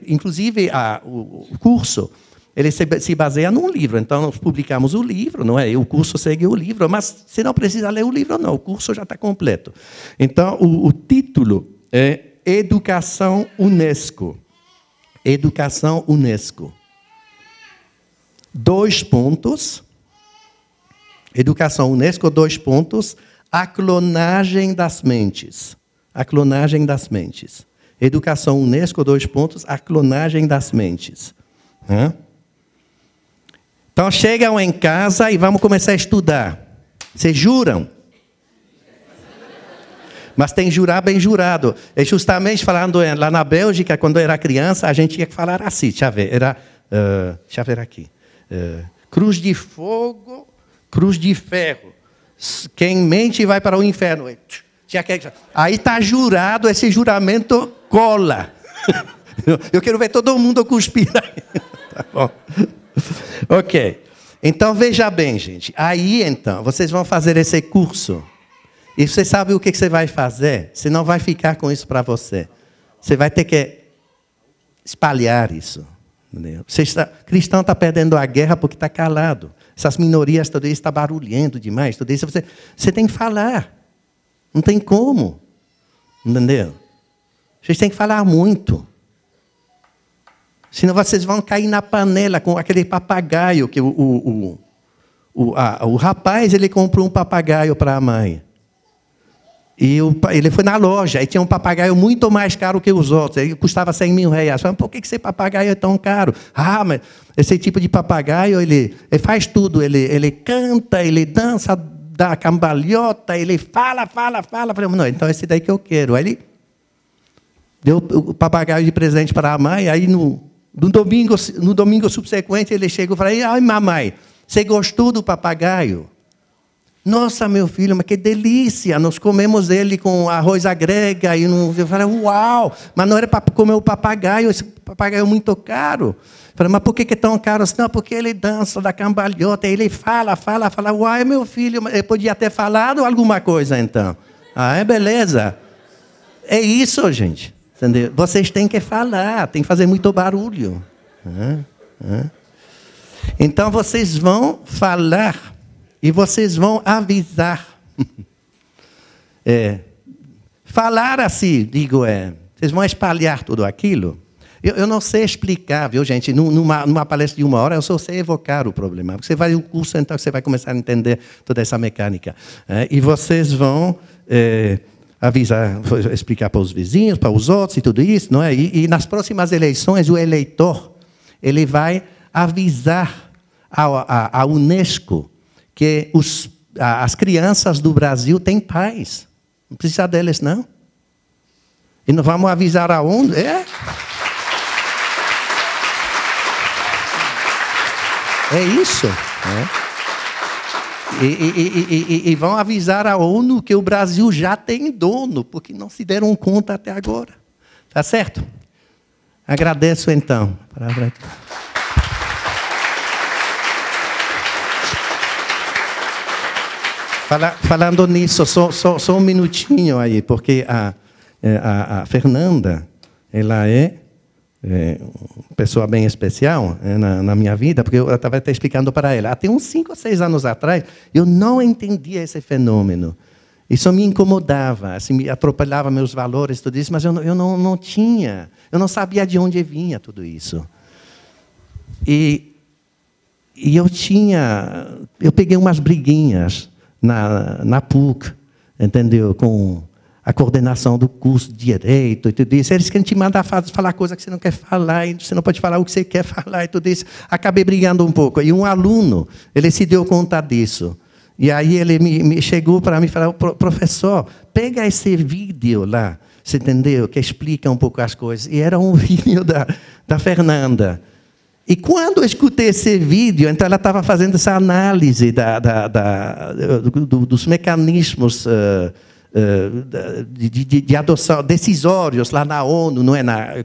inclusive, o curso, ele se baseia num livro. Então, nós publicamos o livro, não é? E o curso segue o livro, mas você não precisa ler o livro, não. O curso já está completo. Então, o título é Educação Unesco. Educação Unesco. 2 pontos. Educação Unesco, 2 pontos. A clonagem das mentes. A clonagem das mentes. Educação Unesco, 2 pontos. A clonagem das mentes. Então, chegam em casa e vamos começar a estudar. Vocês juram? Mas tem que jurar bem jurado. É justamente falando lá na Bélgica, quando eu era criança, a gente tinha que falar assim. Deixa eu ver. Deixa eu ver aqui. Cruz de fogo, cruz de ferro. Quem mente vai para o inferno. Aí está jurado, esse juramento cola. Eu quero ver todo mundo cuspir. Tá bom. Ok. Então, veja bem, gente. Aí, então, vocês vão fazer esse curso. E você sabe o que você vai fazer? Você não vai ficar com isso para você. Você vai ter que espalhar isso. Cristão está perdendo a guerra porque está calado. Essas minorias, tudo isso está barulhento demais. Tudo isso você tem que falar. Não tem como. Entendeu? Vocês têm que falar muito. Senão vocês vão cair na panela com aquele papagaio. Que o rapaz, ele comprou um papagaio para a mãe. E ele foi na loja, e tinha um papagaio muito mais caro que os outros. Ele custava 100 mil reais. Falei, por que esse papagaio é tão caro? Mas esse tipo de papagaio, ele faz tudo. Ele canta, ele dança, dá cambalhota, ele fala. Falei, não, então esse daí que eu quero. Aí ele deu o papagaio de presente para a mãe. Aí no domingo subsequente, ele chegou e falou, ai, mamãe, você gostou do papagaio? Nossa, meu filho, mas que delícia! Nós comemos ele com arroz à grega. E eu falei, uau! Mas não era para comer o papagaio, esse papagaio é muito caro. Eu falei, mas por que é tão caro? Não, porque ele dança da cambalhota, ele fala. Uai, meu filho, ele podia ter falado alguma coisa, então. Beleza. É isso, gente. Entendeu? Vocês têm que falar, tem que fazer muito barulho. Então, vocês vão falar. E vocês vão avisar. Falar assim, vocês vão espalhar tudo aquilo. Eu não sei explicar, viu, gente? Numa palestra de 1 hora, eu só sei evocar o problema. Porque você vai no curso, então você vai começar a entender toda essa mecânica. E vocês vão avisar, explicar para os vizinhos, para os outros e tudo isso, não é? E nas próximas eleições, o eleitor ele vai avisar a Unesco que as crianças do Brasil têm pais. Não precisa deles, não. E não vamos avisar aonde? É isso. E vão avisar a ONU que o Brasil já tem dono, porque não se deram conta até agora. Tá certo? Agradeço, então. Falando nisso, só um minutinho aí, porque a Fernanda, ela é uma pessoa bem especial na minha vida, porque eu estava até explicando para ela. Até uns 5 ou 6 anos atrás, eu não entendia esse fenômeno. Isso me incomodava, assim, me atropelava meus valores, tudo isso, mas eu não tinha, eu não sabia de onde vinha tudo isso. E eu peguei umas briguinhas na PUC, entendeu? Com a coordenação do curso de Direito e tudo isso. Eles querem te mandar falar coisa que você não quer falar, e você não pode falar o que você quer falar e tudo isso. Acabei brigando um pouco. E um aluno, ele se deu conta disso. E aí ele me chegou para mim e falou, professor, pega esse vídeo lá, você entendeu? Que explica um pouco as coisas. E era um vídeo da Fernanda. E quando eu escutei esse vídeo, então ela estava fazendo essa análise dos mecanismos de adoção decisórios lá na ONU, não é, na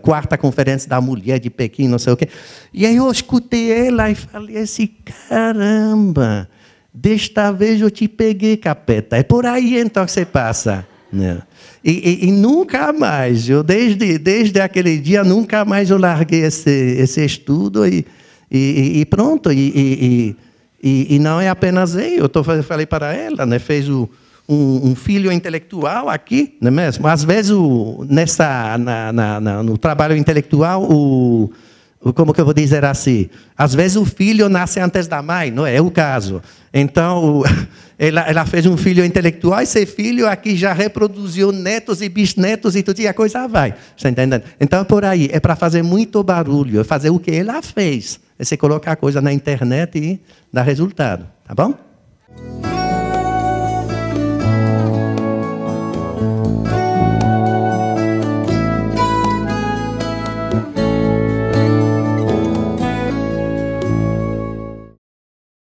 quarta conferência da mulher de Pequim, não sei o quê. E aí eu escutei ela e falei assim, caramba, desta vez eu te peguei, capeta. É por aí então que você passa. Né? E nunca mais, desde aquele dia, nunca mais eu larguei esse estudo e pronto. E não é apenas eu falei para ela, né? Fez um filho intelectual aqui, não é mesmo? Às vezes, no trabalho intelectual, como que eu vou dizer assim? Às vezes o filho nasce antes da mãe, não é? É o caso. Então, ela fez um filho intelectual, e esse filho aqui já reproduziu netos e bisnetos e tudo, e a coisa vai. Está entendendo? Então, por aí, é para fazer muito barulho, é fazer o que ela fez. É você colocar a coisa na internet e dar resultado. Tá bom?